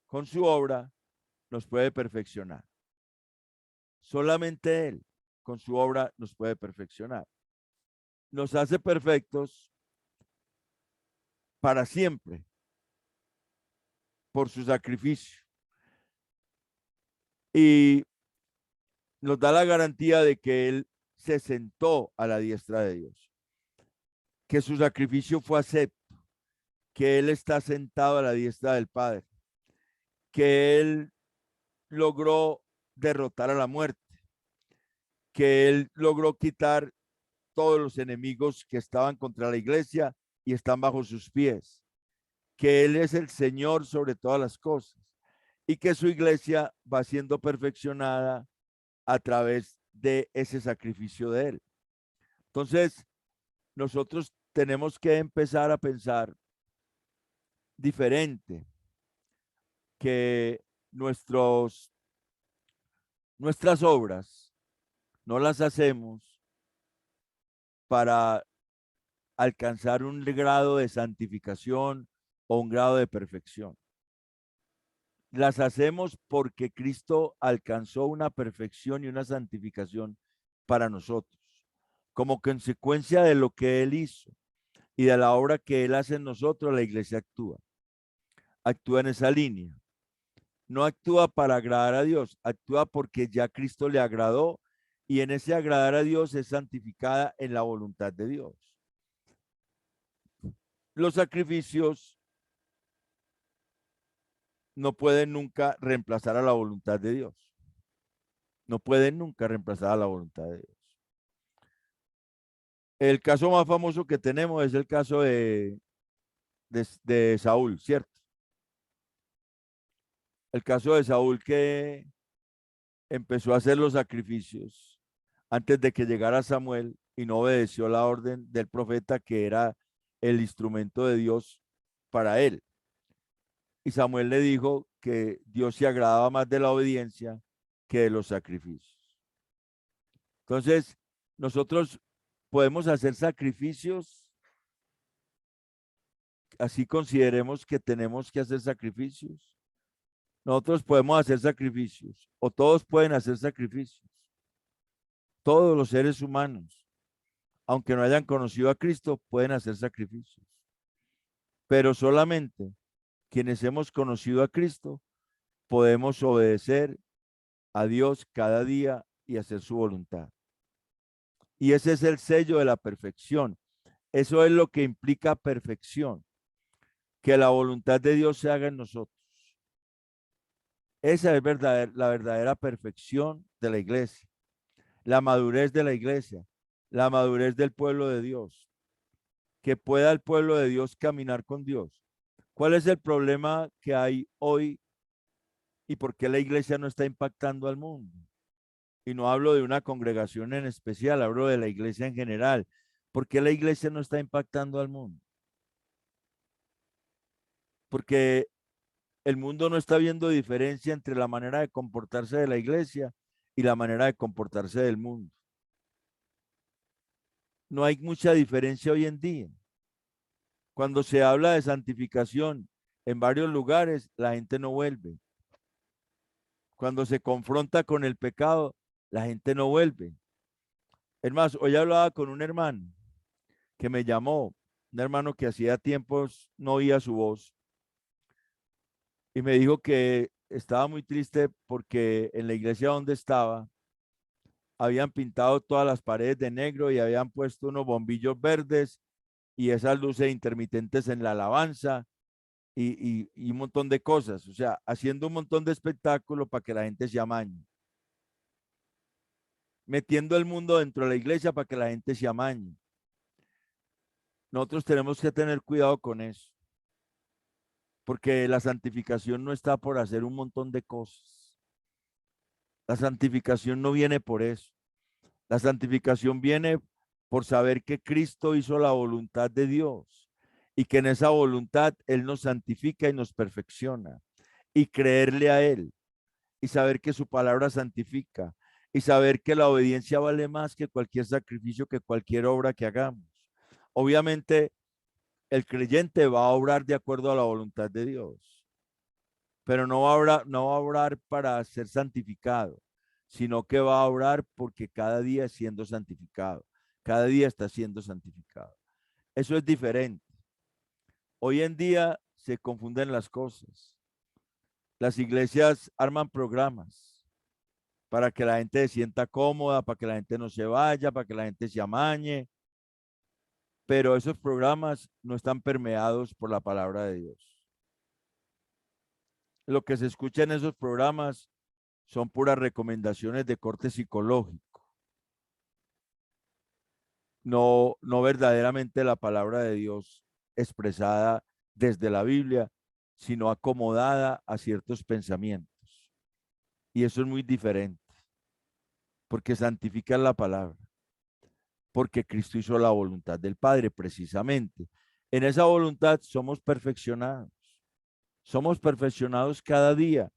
con su obra nos puede perfeccionar. Solamente Él con su obra nos puede perfeccionar. Nos hace perfectos para siempre por su sacrificio. Y nos da la garantía de que Él se sentó a la diestra de Dios, que su sacrificio fue acepto, que Él está sentado a la diestra del Padre, que Él logró derrotar a la muerte, que Él logró quitar todos los enemigos que estaban contra la iglesia y están bajo sus pies, que Él es el Señor sobre todas las cosas y que su iglesia va siendo perfeccionada a través de ese sacrificio de Él. Entonces, nosotros tenemos que empezar a pensar diferente, que nuestras obras no las hacemos para alcanzar un grado de santificación o un grado de perfección. Las hacemos porque Cristo alcanzó una perfección y una santificación para nosotros, como consecuencia de lo que Él hizo y de la obra que Él hace en nosotros. La iglesia actúa en esa línea. No actúa para agradar a Dios, actúa porque ya Cristo le agradó y en ese agradar a Dios es santificada en la voluntad de Dios. Los sacrificios no pueden nunca reemplazar a la voluntad de Dios. No pueden nunca reemplazar a la voluntad de Dios. El caso más famoso que tenemos es el caso de Saúl, ¿cierto? El caso de Saúl, que empezó a hacer los sacrificios antes de que llegara Samuel y no obedeció la orden del profeta, que era el instrumento de Dios para él. Y Samuel le dijo que Dios se agradaba más de la obediencia que de los sacrificios. Entonces, nosotros podemos hacer sacrificios, así consideremos que tenemos que hacer sacrificios. Nosotros podemos hacer sacrificios, o todos pueden hacer sacrificios. Todos los seres humanos, aunque no hayan conocido a Cristo, pueden hacer sacrificios. Pero solamente quienes hemos conocido a Cristo podemos obedecer a Dios cada día y hacer su voluntad. Y ese es el sello de la perfección. Eso es lo que implica perfección, que la voluntad de Dios se haga en nosotros. Esa es la verdadera perfección de la iglesia, la madurez de la iglesia, la madurez del pueblo de Dios, que pueda el pueblo de Dios caminar con Dios. ¿Cuál es el problema que hay hoy y por qué la iglesia no está impactando al mundo? Y no hablo de una congregación en especial, hablo de la iglesia en general. ¿Por qué la iglesia no está impactando al mundo? Porque el mundo no está viendo diferencia entre la manera de comportarse de la iglesia y la manera de comportarse del mundo. No hay mucha diferencia hoy en día. Cuando se habla de santificación en varios lugares, la gente no vuelve. Cuando se confronta con el pecado, la gente no vuelve. Es más, hoy hablaba con un hermano que me llamó, un hermano que hacía tiempos no oía su voz, y me dijo que estaba muy triste porque en la iglesia donde estaba habían pintado todas las paredes de negro y habían puesto unos bombillos verdes y esas luces intermitentes en la alabanza y un montón de cosas, o sea, haciendo un montón de espectáculo para que la gente se amañe, metiendo el mundo dentro de la iglesia para que la gente se amañe. Nosotros tenemos que tener cuidado con eso, porque la santificación no está por hacer un montón de cosas. La santificación no viene por eso. La santificación viene por saber que Cristo hizo la voluntad de Dios y que en esa voluntad Él nos santifica y nos perfecciona, y creerle a Él y saber que su palabra santifica y saber que la obediencia vale más que cualquier sacrificio, que cualquier obra que hagamos. Obviamente, el creyente va a obrar de acuerdo a la voluntad de Dios, pero no va a obrar para ser santificado, sino que va a obrar porque cada día es siendo santificado, cada día está siendo santificado. Eso es diferente. Hoy en día se confunden las cosas. Las iglesias arman programas para que la gente se sienta cómoda, para que la gente no se vaya, para que la gente se amañe. Pero esos programas no están permeados por la palabra de Dios. Lo que se escucha en esos programas son puras recomendaciones de corte psicológico. No verdaderamente la palabra de Dios expresada desde la Biblia, sino acomodada a ciertos pensamientos. Y eso es muy diferente, porque santifican la palabra, porque Cristo hizo la voluntad del Padre precisamente. En esa voluntad somos perfeccionados cada día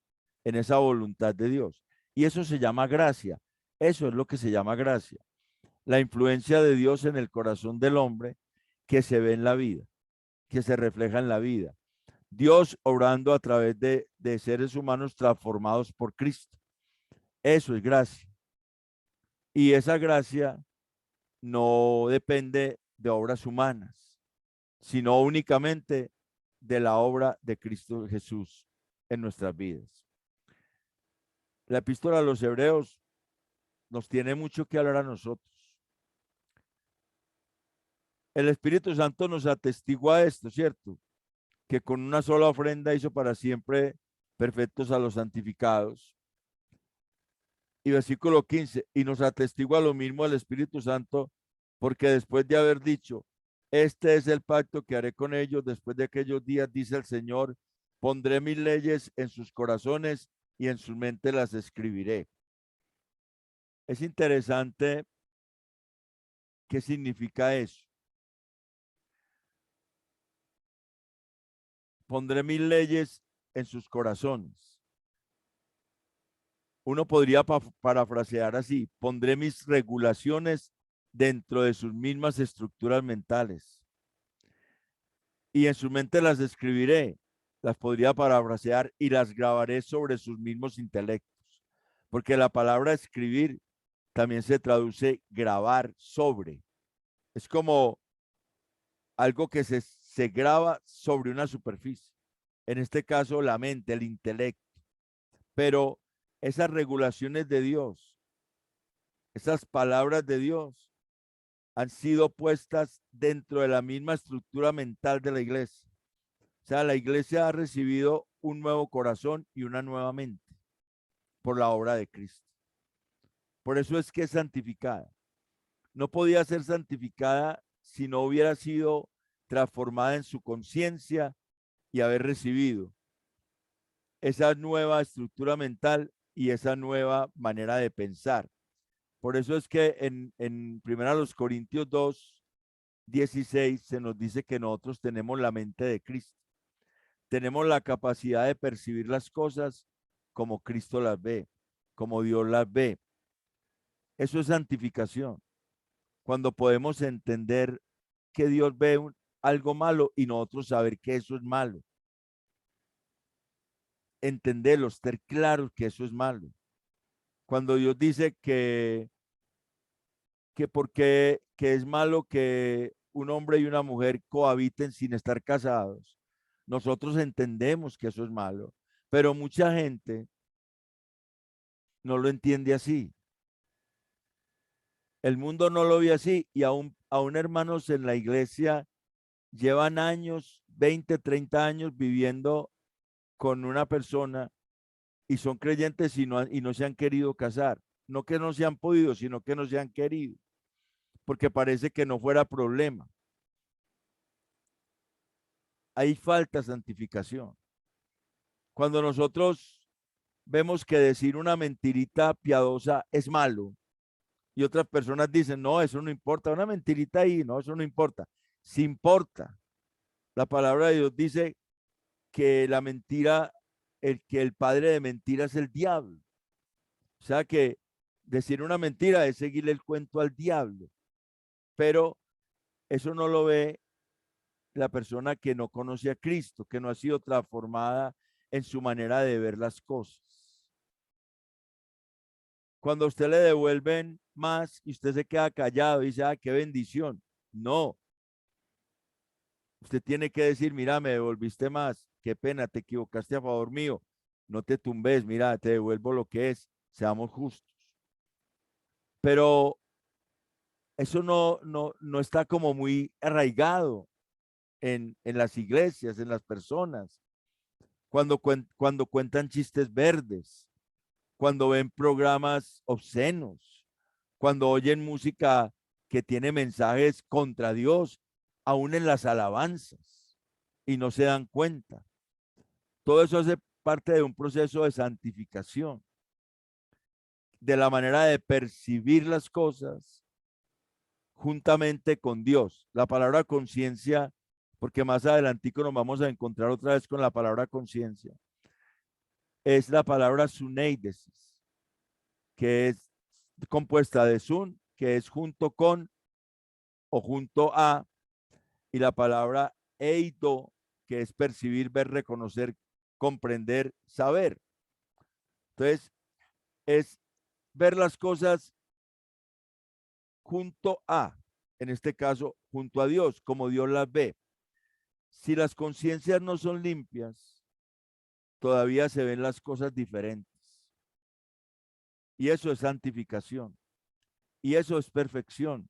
en esa voluntad de Dios. Y eso se llama gracia, eso es lo que se llama gracia. La influencia de Dios en el corazón del hombre que se ve en la vida, que se refleja en la vida. Dios obrando a través de seres humanos transformados por Cristo. Eso es gracia. Y esa gracia no depende de obras humanas, sino únicamente de la obra de Cristo Jesús en nuestras vidas. La epístola a los Hebreos nos tiene mucho que hablar a nosotros. El Espíritu Santo nos atestigua esto, ¿cierto? Que con una sola ofrenda hizo para siempre perfectos a los santificados. Y versículo 15, y nos atestigua lo mismo el Espíritu Santo, porque después de haber dicho, este es el pacto que haré con ellos después de aquellos días, dice el Señor, pondré mis leyes en sus corazones y en su mente las escribiré. Es interesante qué significa eso. Pondré mis leyes en sus corazones. Uno podría parafrasear así, pondré mis regulaciones dentro de sus mismas estructuras mentales. Y en su mente las escribiré, las podría parafrasear y las grabaré sobre sus mismos intelectos. Porque la palabra escribir también se traduce grabar sobre. Es como algo que se graba sobre una superficie. En este caso, la mente, el intelecto. Pero esas regulaciones de Dios, esas palabras de Dios, han sido puestas dentro de la misma estructura mental de la iglesia. O sea, la iglesia ha recibido un nuevo corazón y una nueva mente por la obra de Cristo. Por eso es que es santificada. No podía ser santificada si no hubiera sido transformada en su conciencia y haber recibido esa nueva estructura mental y esa nueva manera de pensar. Por eso es que en 1 Corintios 2:16 se nos dice que nosotros tenemos la mente de Cristo. Tenemos la capacidad de percibir las cosas como Cristo las ve, como Dios las ve. Eso es santificación. Cuando podemos entender que Dios ve algo malo y nosotros saber que eso es malo. Entenderlo, estar claros que eso es malo. Cuando Dios dice que porque que es malo que un hombre y una mujer cohabiten sin estar casados, nosotros entendemos que eso es malo, pero mucha gente no lo entiende así. El mundo no lo ve así y aún hermanos en la iglesia llevan años, 20, 30 años viviendo con una persona y son creyentes y no se han querido casar. No que no se han podido, sino que no se han querido, porque parece que no fuera problema. Hay falta de santificación. Cuando nosotros vemos que decir una mentirita piadosa es malo y otras personas dicen, no, eso no importa, una mentirita ahí, no, eso no importa. Sí importa. La palabra de Dios dice que la mentira, que el padre de mentira es el diablo. O sea que decir una mentira es seguirle el cuento al diablo, pero eso no lo ve la persona que no conoce a Cristo, que no ha sido transformada en su manera de ver las cosas. Cuando a usted le devuelven más y usted se queda callado y dice, ah, qué bendición. No. Usted tiene que decir, mira, me devolviste más. Qué pena, te equivocaste a favor mío. No te tumbes, mira, te devuelvo lo que es. seamos justos. Pero eso no está como muy arraigado en las iglesias, en las personas. Cuando cuentan chistes verdes, cuando ven programas obscenos, cuando oyen música que tiene mensajes contra Dios, aún en las alabanzas, y no se dan cuenta. Todo eso hace parte de un proceso de santificación, de la manera de percibir las cosas juntamente con Dios. La palabra conciencia, porque más adelantico nos vamos a encontrar otra vez con la palabra conciencia, es la palabra suneidesis, que es compuesta de sun, que es junto con o junto a, y la palabra eido, que es percibir, ver, reconocer, comprender, saber. Entonces, es ver las cosas junto a, en este caso, junto a Dios, como Dios las ve. Si las conciencias no son limpias, todavía se ven las cosas diferentes. Y eso es santificación. Y eso es perfección.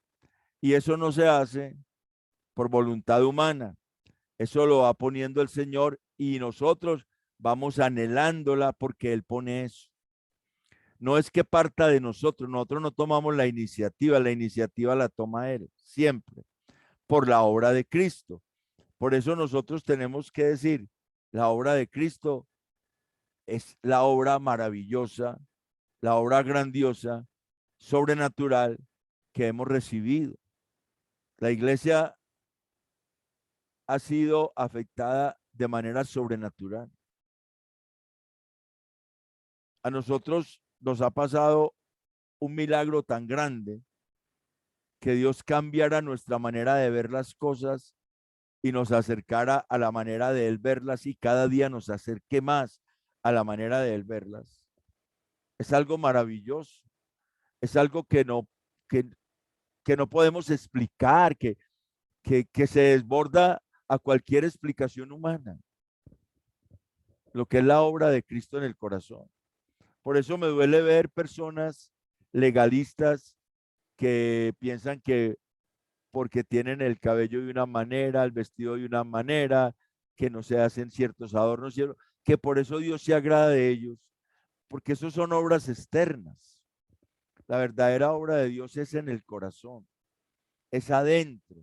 Y eso no se hace por voluntad humana. Eso lo va poniendo el Señor y nosotros vamos anhelándola porque Él pone eso. No es que parta de nosotros no tomamos la iniciativa la toma Él, siempre, por la obra de Cristo. Por eso nosotros tenemos que decir, la obra de Cristo es la obra maravillosa, la obra grandiosa, sobrenatural que hemos recibido. La iglesia ha sido afectada de manera sobrenatural. A nosotros nos ha pasado un milagro tan grande que Dios cambiara nuestra manera de ver las cosas y nos acercara a la manera de Él verlas y cada día nos acerque más a la manera de Él verlas. Es algo maravilloso, es algo que, que no podemos explicar, que se desborda a cualquier explicación humana, lo que es la obra de Cristo en el corazón. Por eso me duele ver personas legalistas que piensan que porque tienen el cabello de una manera, el vestido de una manera, que no se hacen ciertos adornos, que por eso Dios se agrada de ellos, porque eso son obras externas. La verdadera obra de Dios es en el corazón, es adentro.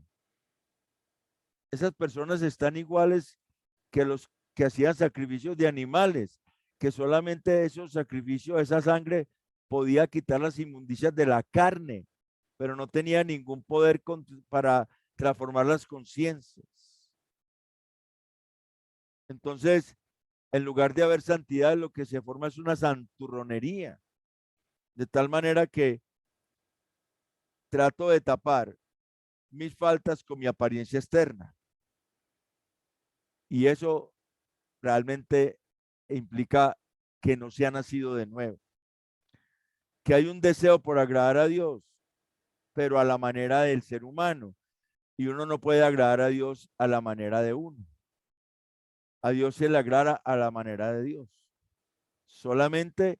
Esas personas están iguales que los que hacían sacrificios de animales, que solamente esos sacrificios, esa sangre podía quitar las inmundicias de la carne, pero no tenía ningún poder para transformar las conciencias. Entonces, en lugar de haber santidad, lo que se forma es una santurronería, de tal manera que trato de tapar mis faltas con mi apariencia externa. Y eso realmente implica que no se ha nacido de nuevo, que hay un deseo por agradar a Dios, pero a la manera del ser humano. Y uno no puede agradar a Dios a la manera de uno. A Dios se le agrada a la manera de Dios. Solamente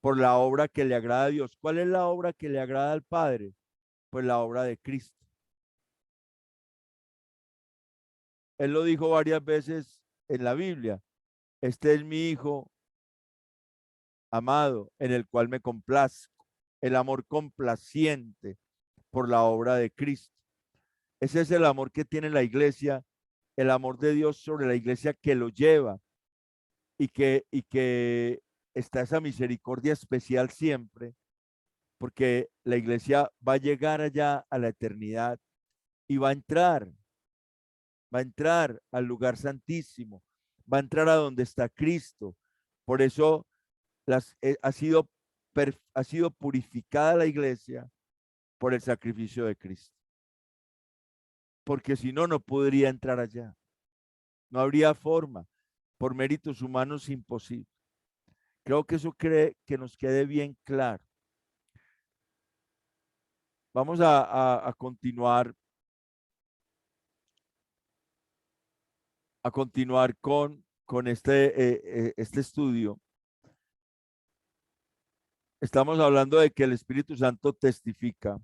por la obra que le agrada a Dios. ¿Cuál es la obra que le agrada al Padre? Pues la obra de Cristo. Él lo dijo varias veces en la Biblia. Este es mi Hijo amado, en el cual me complazco. El amor complaciente por la obra de Cristo. Ese es el amor que tiene la iglesia, el amor de Dios sobre la iglesia que lo lleva y que está esa misericordia especial siempre, porque la iglesia va a llegar allá a la eternidad y va a entrar al lugar santísimo, va a entrar a donde está Cristo. Por eso ha sido purificada la iglesia por el sacrificio de Cristo. Porque si no, no podría entrar allá. No habría forma. Por méritos humanos, imposible. Creo que eso cree que nos quede bien claro. Vamos a continuar. A continuar con este estudio. estamos hablando de que el Espíritu Santo testifica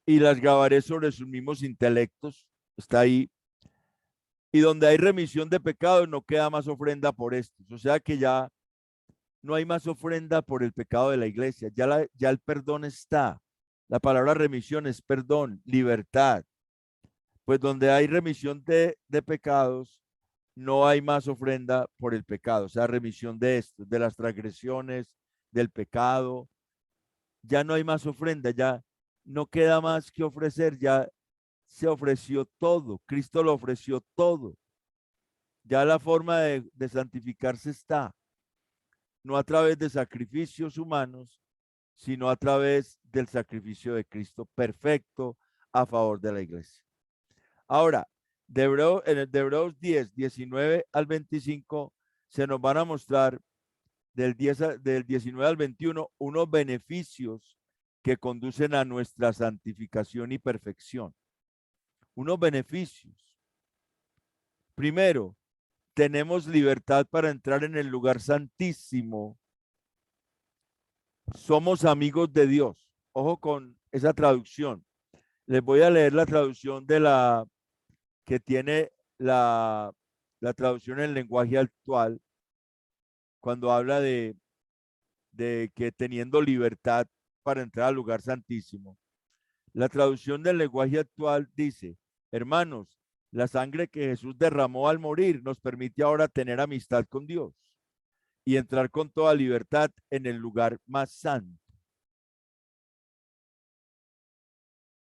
y las grabaré sobre sus mismos intelectos. Está ahí. Y donde hay remisión de pecados no queda más ofrenda por estos. O sea que ya no hay más ofrenda por el pecado de la iglesia. Ya el perdón está. La palabra remisión es perdón, libertad. Pues donde hay remisión de pecados, no hay más ofrenda por el pecado. O sea, remisión de esto, de las transgresiones, del pecado. Ya no hay más ofrenda, ya no queda más que ofrecer, ya se ofreció todo. Cristo lo ofreció todo. Ya la forma de santificarse está, no a través de sacrificios humanos, sino a través del sacrificio de Cristo perfecto a favor de la iglesia. Ahora, en el de Hebreos 10, 19 al 25, se nos van a mostrar del 19 al 21 unos beneficios que conducen a nuestra santificación y perfección. Unos beneficios. Primero, tenemos libertad para entrar en el lugar santísimo. Somos amigos de Dios. Ojo con esa traducción. Les voy a leer la traducción de la que tiene la traducción en el lenguaje actual, cuando habla de que teniendo libertad para entrar al lugar santísimo. La traducción del lenguaje actual dice: hermanos, la sangre que Jesús derramó al morir nos permite ahora tener amistad con Dios y entrar con toda libertad en el lugar más santo.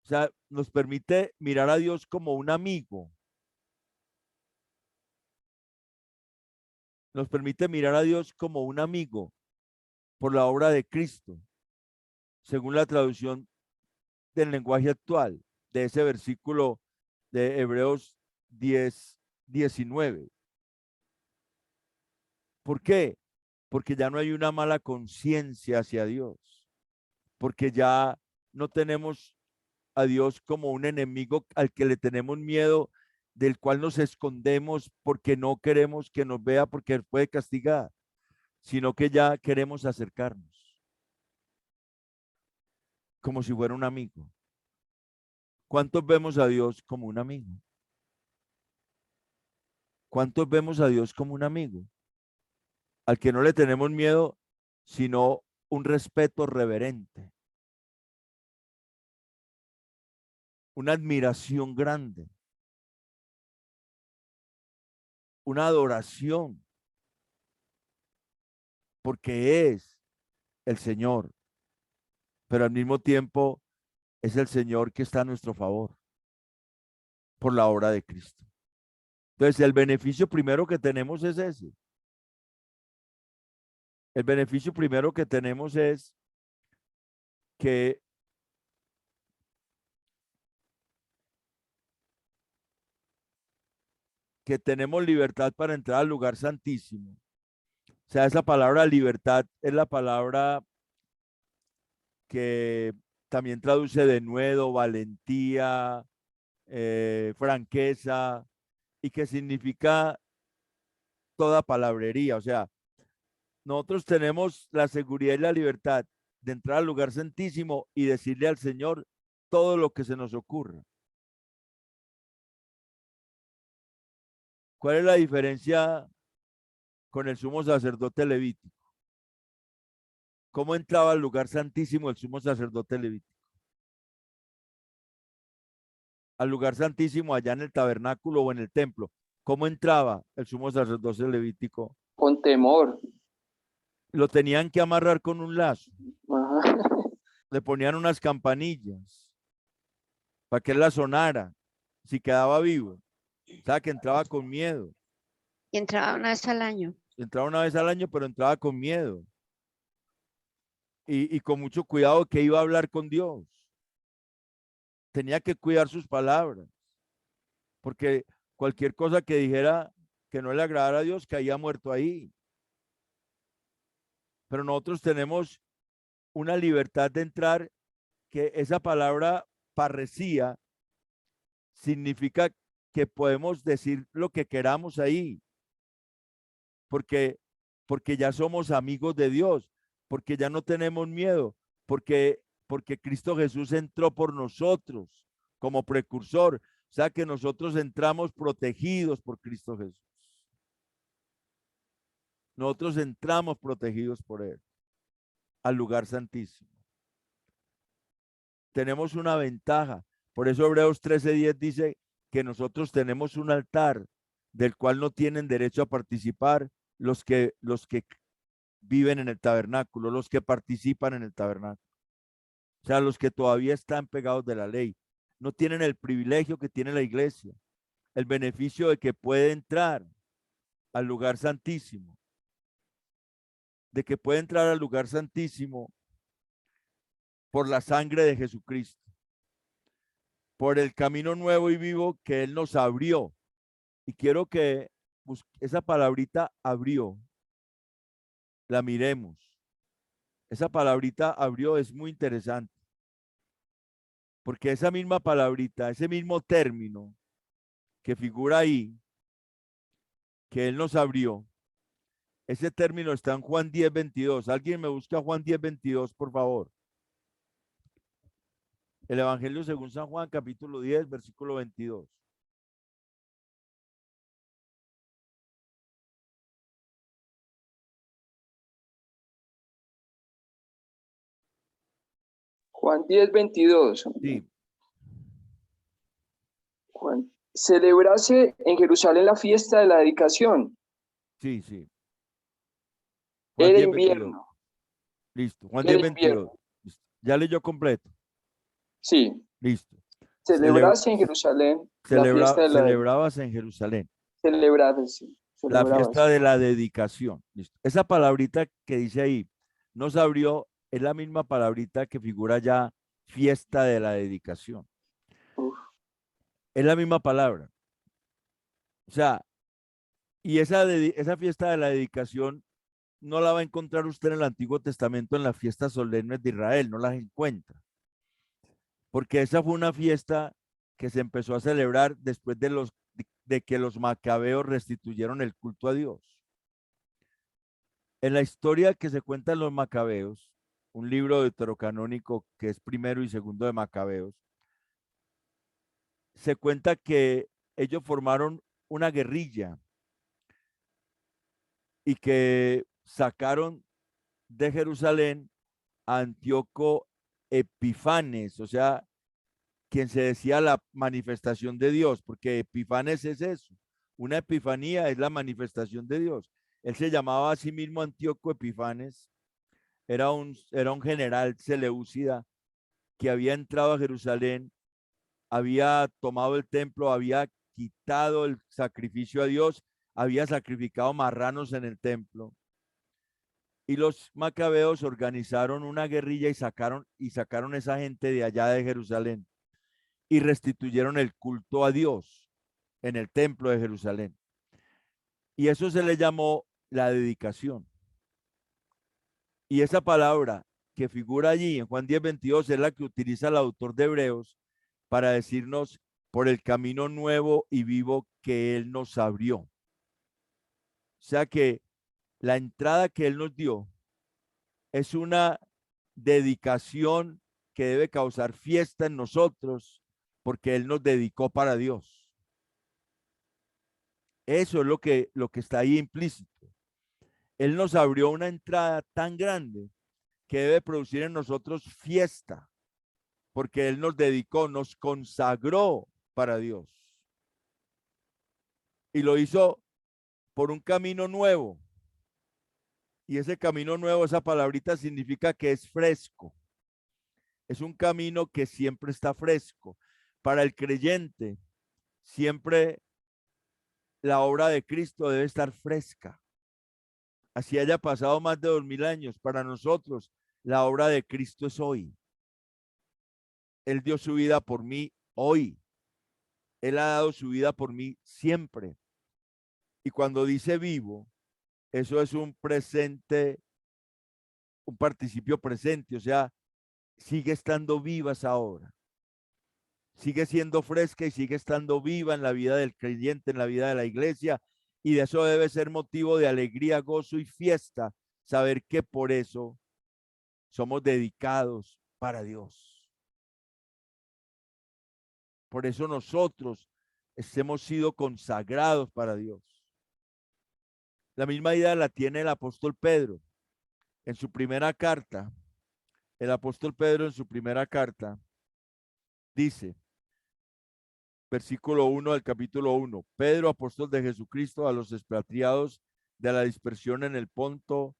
O sea, nos permite mirar a Dios como un amigo. Nos permite mirar a Dios como un amigo por la obra de Cristo, según la traducción del lenguaje actual de ese versículo de Hebreos 10, 19. ¿Por qué? Porque ya no hay una mala conciencia hacia Dios, porque ya no tenemos a Dios como un enemigo al que le tenemos miedo, del cual nos escondemos porque no queremos que nos vea porque él puede castigar, sino que ya queremos acercarnos como si fuera un amigo. ¿Cuántos vemos a Dios como un amigo? ¿Cuántos vemos a Dios como un amigo? Al que no le tenemos miedo, sino un respeto reverente, una admiración grande, una adoración, porque es el Señor, pero al mismo tiempo es el Señor que está a nuestro favor por la obra de Cristo. Entonces, el beneficio primero que tenemos es ese. El beneficio primero que tenemos es que tenemos libertad para entrar al lugar santísimo. O sea, esa palabra libertad es la palabra que también traduce denuedo, valentía, franqueza, y que significa toda palabrería. O sea, nosotros tenemos la seguridad y la libertad de entrar al lugar santísimo y decirle al Señor todo lo que se nos ocurra. ¿Cuál es la diferencia con el sumo sacerdote levítico? ¿Cómo entraba al lugar santísimo el sumo sacerdote levítico? Al lugar santísimo allá en el tabernáculo o en el templo. ¿Cómo entraba el sumo sacerdote levítico? Con temor. Lo tenían que amarrar con un lazo. Ajá. Le ponían unas campanillas para que él la sonara si quedaba vivo. O sea, que entraba con miedo. Y entraba una vez al año. Entraba una vez al año, pero entraba con miedo. Y con mucho cuidado que iba a hablar con Dios. Tenía que cuidar sus palabras. Porque cualquier cosa que dijera que no le agradara a Dios caía muerto ahí. Pero nosotros tenemos una libertad de entrar, que esa palabra parresía significa que podemos decir lo que queramos ahí, porque porque ya somos amigos de Dios, porque ya no tenemos miedo, porque Cristo Jesús entró por nosotros como precursor. O sea que nosotros entramos protegidos por Cristo Jesús. Nosotros entramos protegidos por Él al lugar santísimo. Tenemos una ventaja. Por eso Hebreos 13:10 dice que nosotros tenemos un altar del cual no tienen derecho a participar los que viven en el tabernáculo, los que participan en el tabernáculo. O sea, los que todavía están pegados de la ley. No tienen el privilegio que tiene la iglesia, el beneficio de que puede entrar al lugar santísimo, de que puede entrar al lugar santísimo por la sangre de Jesucristo, por el camino nuevo y vivo que Él nos abrió. Y quiero que esa palabrita abrió, la miremos. Esa palabrita abrió es muy interesante, porque esa misma palabrita, ese mismo término que figura ahí, que Él nos abrió, ese término está en Juan 10:22. ¿Alguien me busca Juan 10:22, por favor? El Evangelio según San Juan, capítulo 10, versículo 22. Juan 10:22. Sí, Juan, celebrase en Jerusalén la fiesta de la dedicación. sí, sí. Juan Era 10:22. invierno. Listo. Juan Era 10:22. invierno. Listo. ¿Ya leyó completo? Sí. Listo. Celebrase en Jerusalén la fiesta de la Celebrabas en Jerusalén celebrarse. la fiesta Celebrabase. de la dedicación. Listo. Esa palabrita que dice ahí, nos abrió, es la misma palabrita que figura ya fiesta de la dedicación. Uf. Es la misma palabra. O sea, y esa fiesta de la dedicación no la va a encontrar usted en el Antiguo Testamento en las fiestas solemnes de Israel, no las encuentra. Porque esa fue una fiesta que se empezó a celebrar después de que los macabeos restituyeron el culto a Dios. En la historia que se cuenta en los macabeos, un libro deuterocanónico que es primero y segundo de Macabeos, se cuenta que ellos formaron una guerrilla y que sacaron de Jerusalén a Antíoco Epifanes, o sea, quien se decía la manifestación de Dios, porque Epifanes es eso, una epifanía es la manifestación de Dios. Él se llamaba a sí mismo Antíoco Epifanes, era un general seleucida que había entrado a Jerusalén, había tomado el templo, había quitado el sacrificio a Dios, había sacrificado marranos en el templo. Y los macabeos organizaron una guerrilla y sacaron esa gente de allá de Jerusalén y restituyeron el culto a Dios en el templo de Jerusalén. Y eso se le llamó la dedicación. Y esa palabra que figura allí en Juan 10:22 es la que utiliza el autor de Hebreos para decirnos por el camino nuevo y vivo que Él nos abrió. O sea que la entrada que Él nos dio es una dedicación que debe causar fiesta en nosotros porque Él nos dedicó para Dios. Eso es lo que está ahí implícito. Él nos abrió una entrada tan grande que debe producir en nosotros fiesta, porque Él nos dedicó, nos consagró para Dios. Y lo hizo por un camino nuevo. Y ese camino nuevo, esa palabrita significa que es fresco. Es un camino que siempre está fresco. Para el creyente, siempre la obra de Cristo debe estar fresca. Así haya pasado más de 2000 años, para nosotros la obra de Cristo es hoy. Él dio su vida por mí hoy. Él ha dado su vida por mí siempre. Y cuando dice vivo, eso es un presente, un participio presente, o sea, sigue estando viva esa obra. Sigue siendo fresca y sigue estando viva en la vida del creyente, en la vida de la iglesia, Y de eso debe ser motivo de alegría, gozo y fiesta, saber que por eso somos dedicados para Dios. Por eso nosotros hemos sido consagrados para Dios. La misma idea la tiene el apóstol Pedro en su primera carta. El apóstol Pedro en su primera carta dice, versículo 1 del capítulo 1, Pedro, apóstol de Jesucristo, a los expatriados de la dispersión en el Ponto,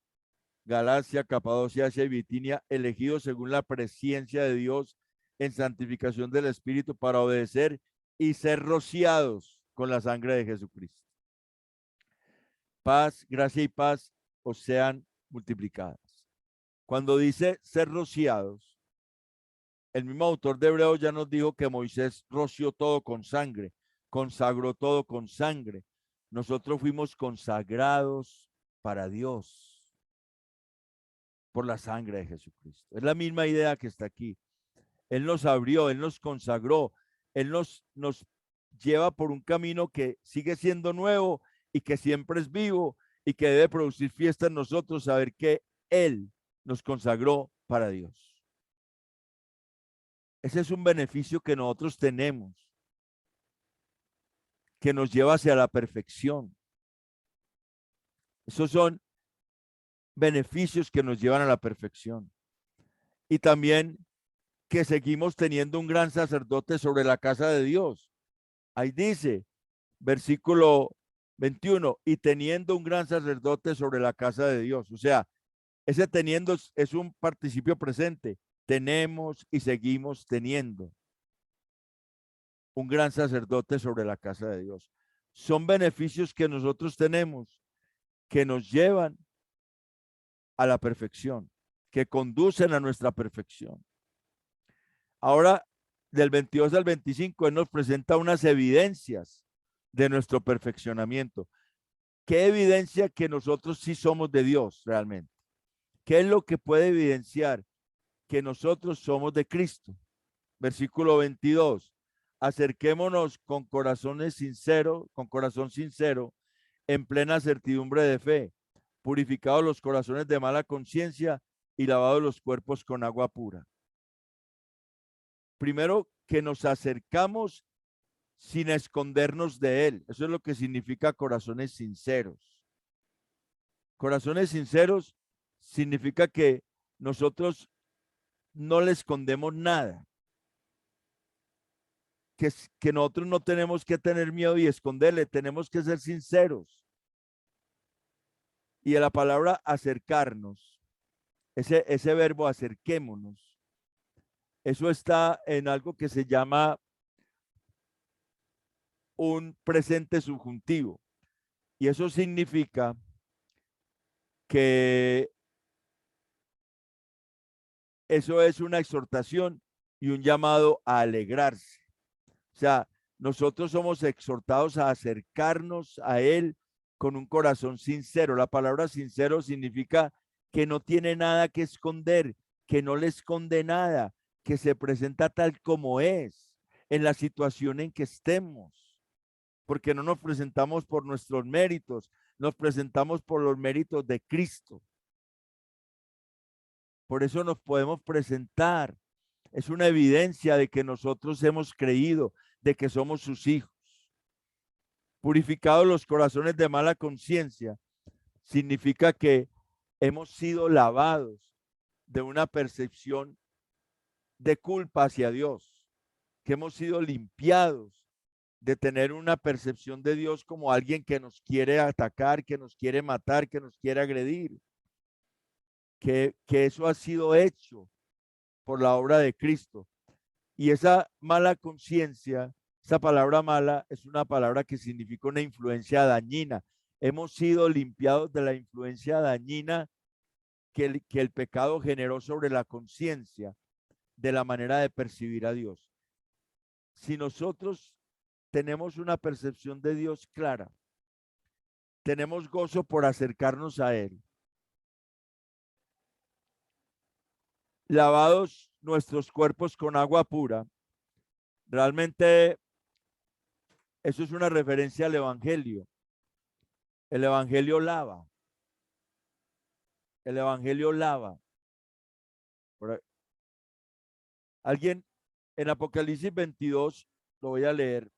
Galacia, Capadocia, Asia y Bitinia, elegidos según la presciencia de Dios en santificación del Espíritu para obedecer y ser rociados con la sangre de Jesucristo. Paz, gracia y paz os sean multiplicadas. Cuando dice ser rociados, el mismo autor de Hebreos ya nos dijo que Moisés roció todo con sangre, consagró todo con sangre. Nosotros fuimos consagrados para Dios por la sangre de Jesucristo. Es la misma idea que está aquí. Él nos abrió, Él nos consagró, Él nos lleva por un camino que sigue siendo nuevo y que siempre es vivo y que debe producir fiesta en nosotros, saber que Él nos consagró para Dios. Ese es un beneficio que nosotros tenemos, que nos lleva hacia la perfección. Esos son beneficios que nos llevan a la perfección. Y también que seguimos teniendo un gran sacerdote sobre la casa de Dios. Ahí dice, versículo 21, y teniendo un gran sacerdote sobre la casa de Dios. O sea, ese teniendo es un participio presente. Tenemos y seguimos teniendo un gran sacerdote sobre la casa de Dios. Son beneficios que nosotros tenemos que nos llevan a la perfección, que conducen a nuestra perfección. Ahora, del 22 al 25, Él nos presenta unas evidencias de nuestro perfeccionamiento. ¿Qué evidencia que nosotros sí somos de Dios realmente? ¿Qué es lo que puede evidenciar que nosotros somos de Cristo? Versículo 22. Acerquémonos con corazón sincero, en plena certidumbre de fe, purificados los corazones de mala conciencia y lavados los cuerpos con agua pura. Primero, que nos acercamos sin escondernos de Él. Eso es lo que significa corazones sinceros. Corazones sinceros significa que nosotros no le escondemos nada. Que nosotros no tenemos que tener miedo y esconderle, tenemos que ser sinceros. Y en la palabra acercarnos, ese verbo acerquémonos, eso está en algo que se llama un presente subjuntivo. Y eso significa que eso es una exhortación y un llamado a alegrarse. O sea, nosotros somos exhortados a acercarnos a Él con un corazón sincero. La palabra sincero significa que no tiene nada que esconder, que no le esconde nada, que se presenta tal como es, en la situación en que estemos. Porque no nos presentamos por nuestros méritos, nos presentamos por los méritos de Cristo. Por eso nos podemos presentar. Es una evidencia de que nosotros hemos creído, de que somos sus hijos. Purificados los corazones de mala conciencia, significa que hemos sido lavados de una percepción de culpa hacia Dios, que hemos sido limpiados de tener una percepción de Dios como alguien que nos quiere atacar, que nos quiere matar, que nos quiere agredir. Que eso ha sido hecho por la obra de Cristo. Y esa mala conciencia, esa palabra mala, es una palabra que significa una influencia dañina. Hemos sido limpiados de la influencia dañina que el pecado generó sobre la conciencia, de la manera de percibir a Dios. Si nosotros tenemos una percepción de Dios clara, tenemos gozo por acercarnos a Él, lavados nuestros cuerpos con agua pura, realmente eso es una referencia al Evangelio. El evangelio lava. El evangelio lava. Alguien en Apocalipsis 22, lo voy a leer.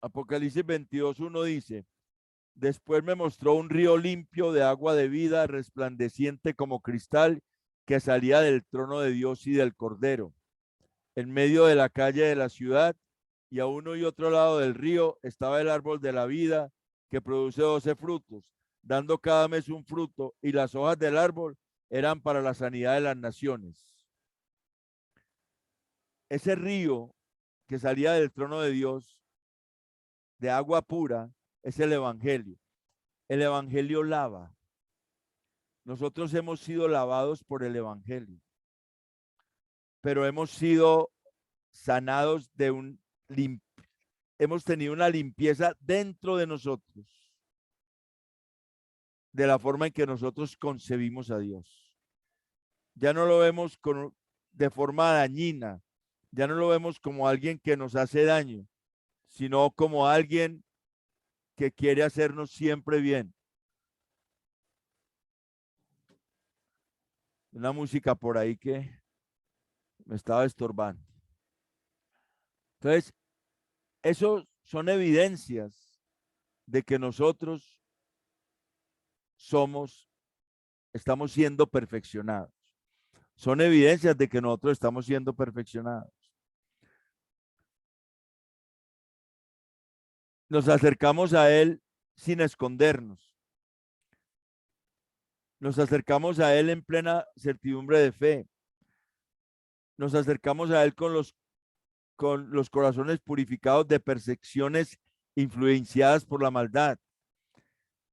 Apocalipsis 22:1 dice: después me mostró un río limpio de agua de vida, resplandeciente como cristal, que salía del trono de Dios y del Cordero, en medio de la calle de la ciudad, y a uno y otro lado del río estaba el árbol de la vida, que produce 12 frutos, dando cada mes un fruto, y las hojas del árbol eran para la sanidad de las naciones. Ese río que salía del trono de Dios, de agua pura, es el evangelio. El evangelio lava. Nosotros hemos sido lavados por el evangelio, pero hemos sido sanados hemos tenido una limpieza dentro de nosotros, de la forma en que nosotros concebimos a Dios. Ya no lo vemos de forma dañina, ya no lo vemos como alguien que nos hace daño, sino como alguien que quiere hacernos siempre bien. Una música por ahí que me estaba estorbando. Entonces, eso son evidencias de que nosotros estamos siendo perfeccionados. Son evidencias de que nosotros estamos siendo perfeccionados. Nos acercamos a Él sin escondernos. Nos acercamos a Él en plena certidumbre de fe. Nos acercamos a Él con los corazones purificados de percepciones influenciadas por la maldad.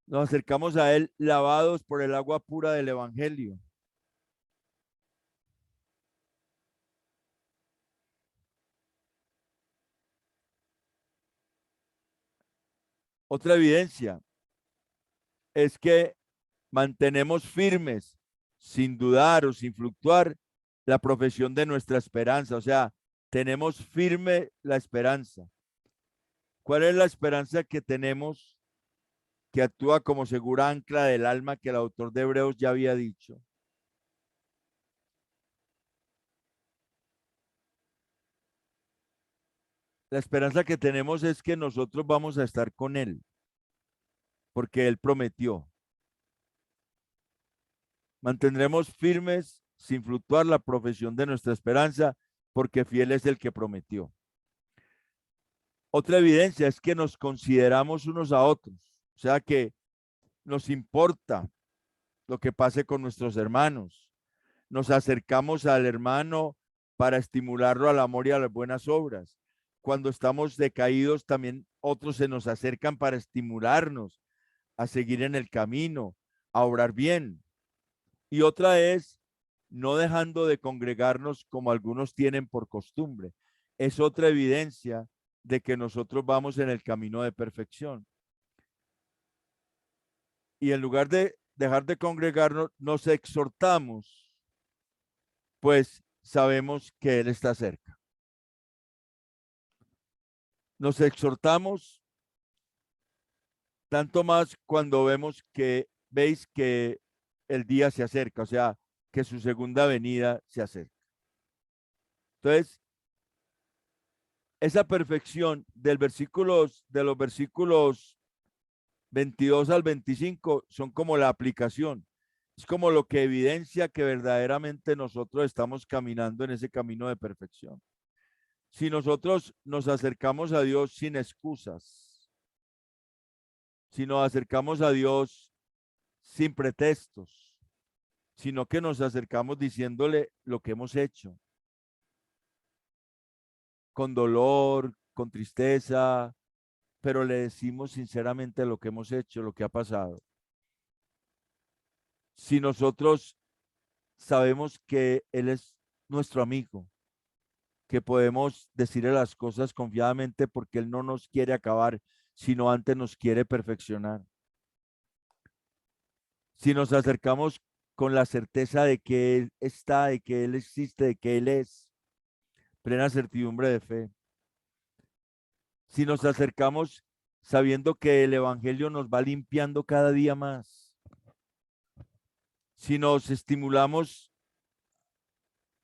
Nos acercamos a Él lavados por el agua pura del evangelio. Otra evidencia es que mantenemos firmes, sin dudar o sin fluctuar, la profesión de nuestra esperanza. O sea, tenemos firme la esperanza. ¿Cuál es la esperanza que tenemos, que actúa como segura ancla del alma, que el autor de Hebreos ya había dicho? La esperanza que tenemos es que nosotros vamos a estar con Él, porque Él prometió. Mantendremos firmes sin fluctuar la profesión de nuestra esperanza, porque fiel es el que prometió. Otra evidencia es que nos consideramos unos a otros, o sea que nos importa lo que pase con nuestros hermanos. Nos acercamos al hermano para estimularlo al amor y a las buenas obras. Cuando estamos decaídos, también otros se nos acercan para estimularnos a seguir en el camino, a obrar bien. Y otra es no dejando de congregarnos como algunos tienen por costumbre. Es otra evidencia de que nosotros vamos en el camino de perfección. Y en lugar de dejar de congregarnos, nos exhortamos, pues sabemos que Él está cerca. Nos exhortamos tanto más cuando veis que el día se acerca, o sea, que su segunda venida se acerca. Entonces, esa perfección de los versículos 22 al 25 son como la aplicación. Es como lo que evidencia que verdaderamente nosotros estamos caminando en ese camino de perfección. Si nosotros nos acercamos a Dios sin excusas, si nos acercamos a Dios sin pretextos, sino que nos acercamos diciéndole lo que hemos hecho, con dolor, con tristeza, pero le decimos sinceramente lo que hemos hecho, lo que ha pasado. Si nosotros sabemos que Él es nuestro amigo, que podemos decirle las cosas confiadamente porque Él no nos quiere acabar, sino antes nos quiere perfeccionar. Si nos acercamos con la certeza de que Él está, de que Él existe, de que Él es, plena certidumbre de fe. si nos acercamos sabiendo que el Evangelio nos va limpiando cada día más, si nos estimulamos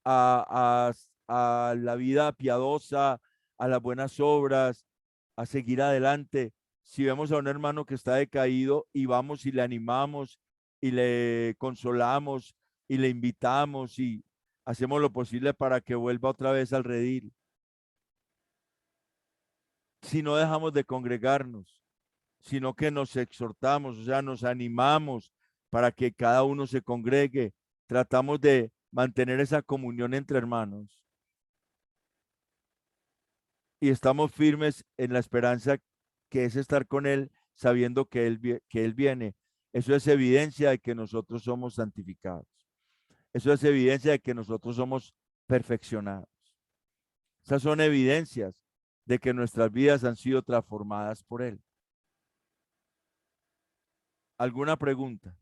a la vida piadosa, a las buenas obras, a seguir adelante. Si vemos a un hermano que está decaído y vamos y le animamos y le consolamos y le invitamos y hacemos lo posible para que vuelva otra vez al redil. Si no dejamos de congregarnos, sino que nos exhortamos, o sea, nos animamos para que cada uno se congregue, tratamos de mantener esa comunión entre hermanos y estamos firmes en la esperanza que es estar con Él, sabiendo que Él viene. Eso es evidencia de que nosotros somos santificados. Eso es evidencia de que nosotros somos perfeccionados. Esas son evidencias de que nuestras vidas han sido transformadas por Él. ¿Alguna pregunta?